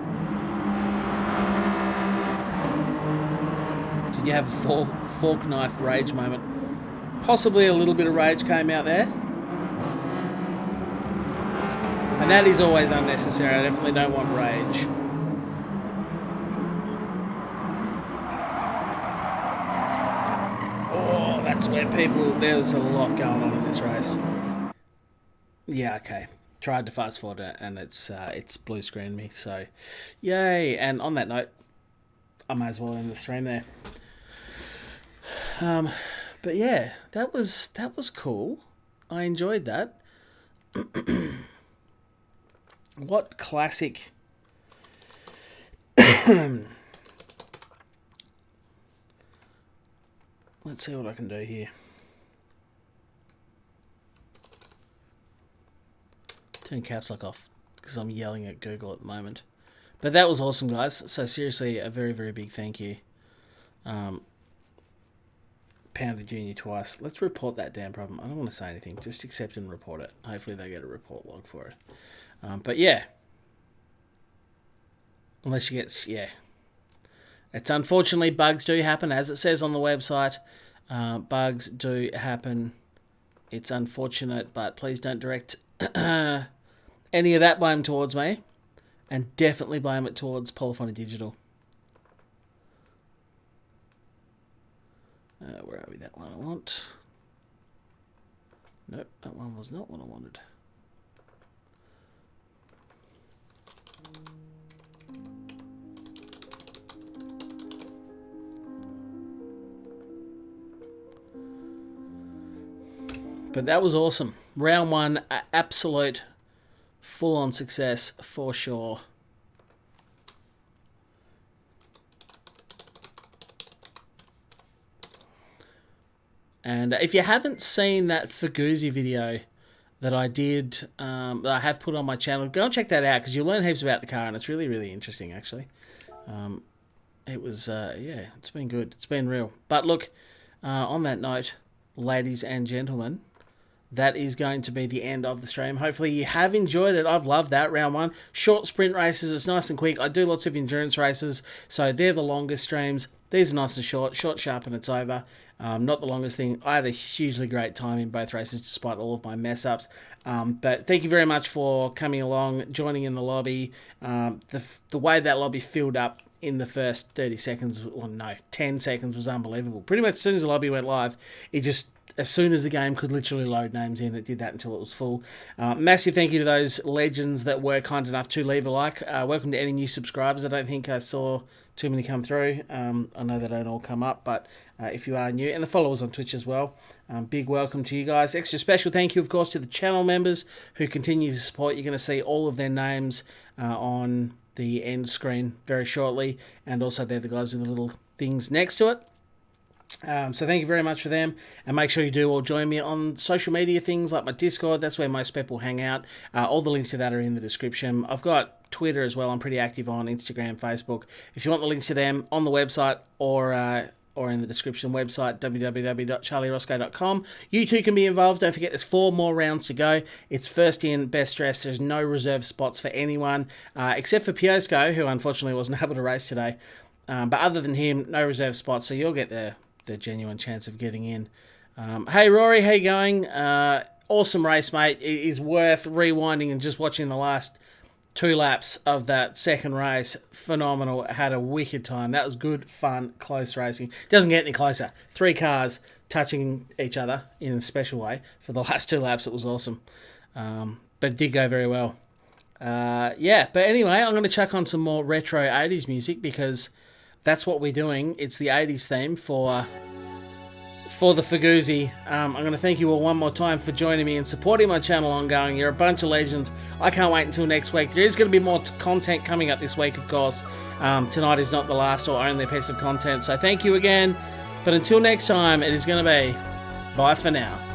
Did you have a fork knife rage moment? Possibly a little bit of rage came out there. And that is always unnecessary. I definitely don't want rage. Oh, that's where there's a lot going on in this race. Yeah, okay. Tried to fast forward it and it's blue screened me. So, yay. And on that note, I may as well end the stream there. But yeah, that was cool. I enjoyed that. What classic... Let's see what I can do here. Turn caps lock off because I'm yelling at Google at the moment. But that was awesome, guys. So seriously, a very, very big thank you. Pounded Junior twice. Let's report that damn problem. I don't want to say anything. Just accept and report it. Hopefully they get a report log for it. But yeah. Unless you get... Yeah. It's unfortunately, bugs do happen. As it says on the website, bugs do happen. It's unfortunate, but please don't direct any of that blame towards me. And definitely blame it towards Polyphony Digital. Where are we? That one I want. Nope, that one was not what I wanted. But that was awesome. Round 1, absolute full-on success for sure. And if you haven't seen that Fugu video that I did, that I have put on my channel, go and check that out because you'll learn heaps about the car and it's really, really interesting actually. It was, yeah, it's been good. It's been real. But look, on that note, ladies and gentlemen, that is going to be the end of the stream. Hopefully you have enjoyed it. I've loved that round 1. Short sprint races, it's nice and quick. I do lots of endurance races, so they're the longest streams. These are nice and short, sharp, and it's over. Not the longest thing. I had a hugely great time in both races despite all of my mess-ups. But thank you very much for coming along, joining in the lobby. The way that lobby filled up in the first 30 seconds, or no, 10 seconds was unbelievable. Pretty much as soon as the lobby went live, it just... As soon as the game could literally load names in, it did that until it was full. Massive thank you to those legends that were kind enough to leave a like. Welcome to any new subscribers. I don't think I saw too many come through. I know they don't all come up, but if you are new, and the followers on Twitch as well, big welcome to you guys. Extra special thank you, of course, to the channel members who continue to support. You're going to see all of their names on the end screen very shortly, and also they're the guys with the little things next to it. So thank you very much for them, and make sure you do all join me on social media things like my Discord. That's where most people hang out. All the links to that are in the description. I've got Twitter as well. I'm pretty active on Instagram, Facebook. If you want the links to them, on the website or in the description, website www.charlieroscoe.com. You too can be involved. Don't forget there's 4 more rounds to go. It's first in, best dressed. There's no reserve spots for anyone except for Piosco, who unfortunately wasn't able to race today. But other than him, no reserve spots, so you'll get the genuine chance of getting in. Hey Rory, how you going? Awesome race, mate. It is worth rewinding and just watching the last 2 laps of that second race. Phenomenal. Had a wicked time. That was good, fun, close racing. Doesn't get any closer. 3 cars touching each other in a special way for the last 2 laps. It was awesome. But it did go very well. Yeah, but anyway, I'm going to chuck on some more retro 80s music because that's what we're doing. It's the 80s theme for the Fuguzi. I'm going to thank you all one more time for joining me and supporting my channel ongoing. You're a bunch of legends. I can't wait until next week. There is going to be more content coming up this week, of course. Tonight is not the last or only piece of content. So thank you again. But until next time, it is going to be bye for now.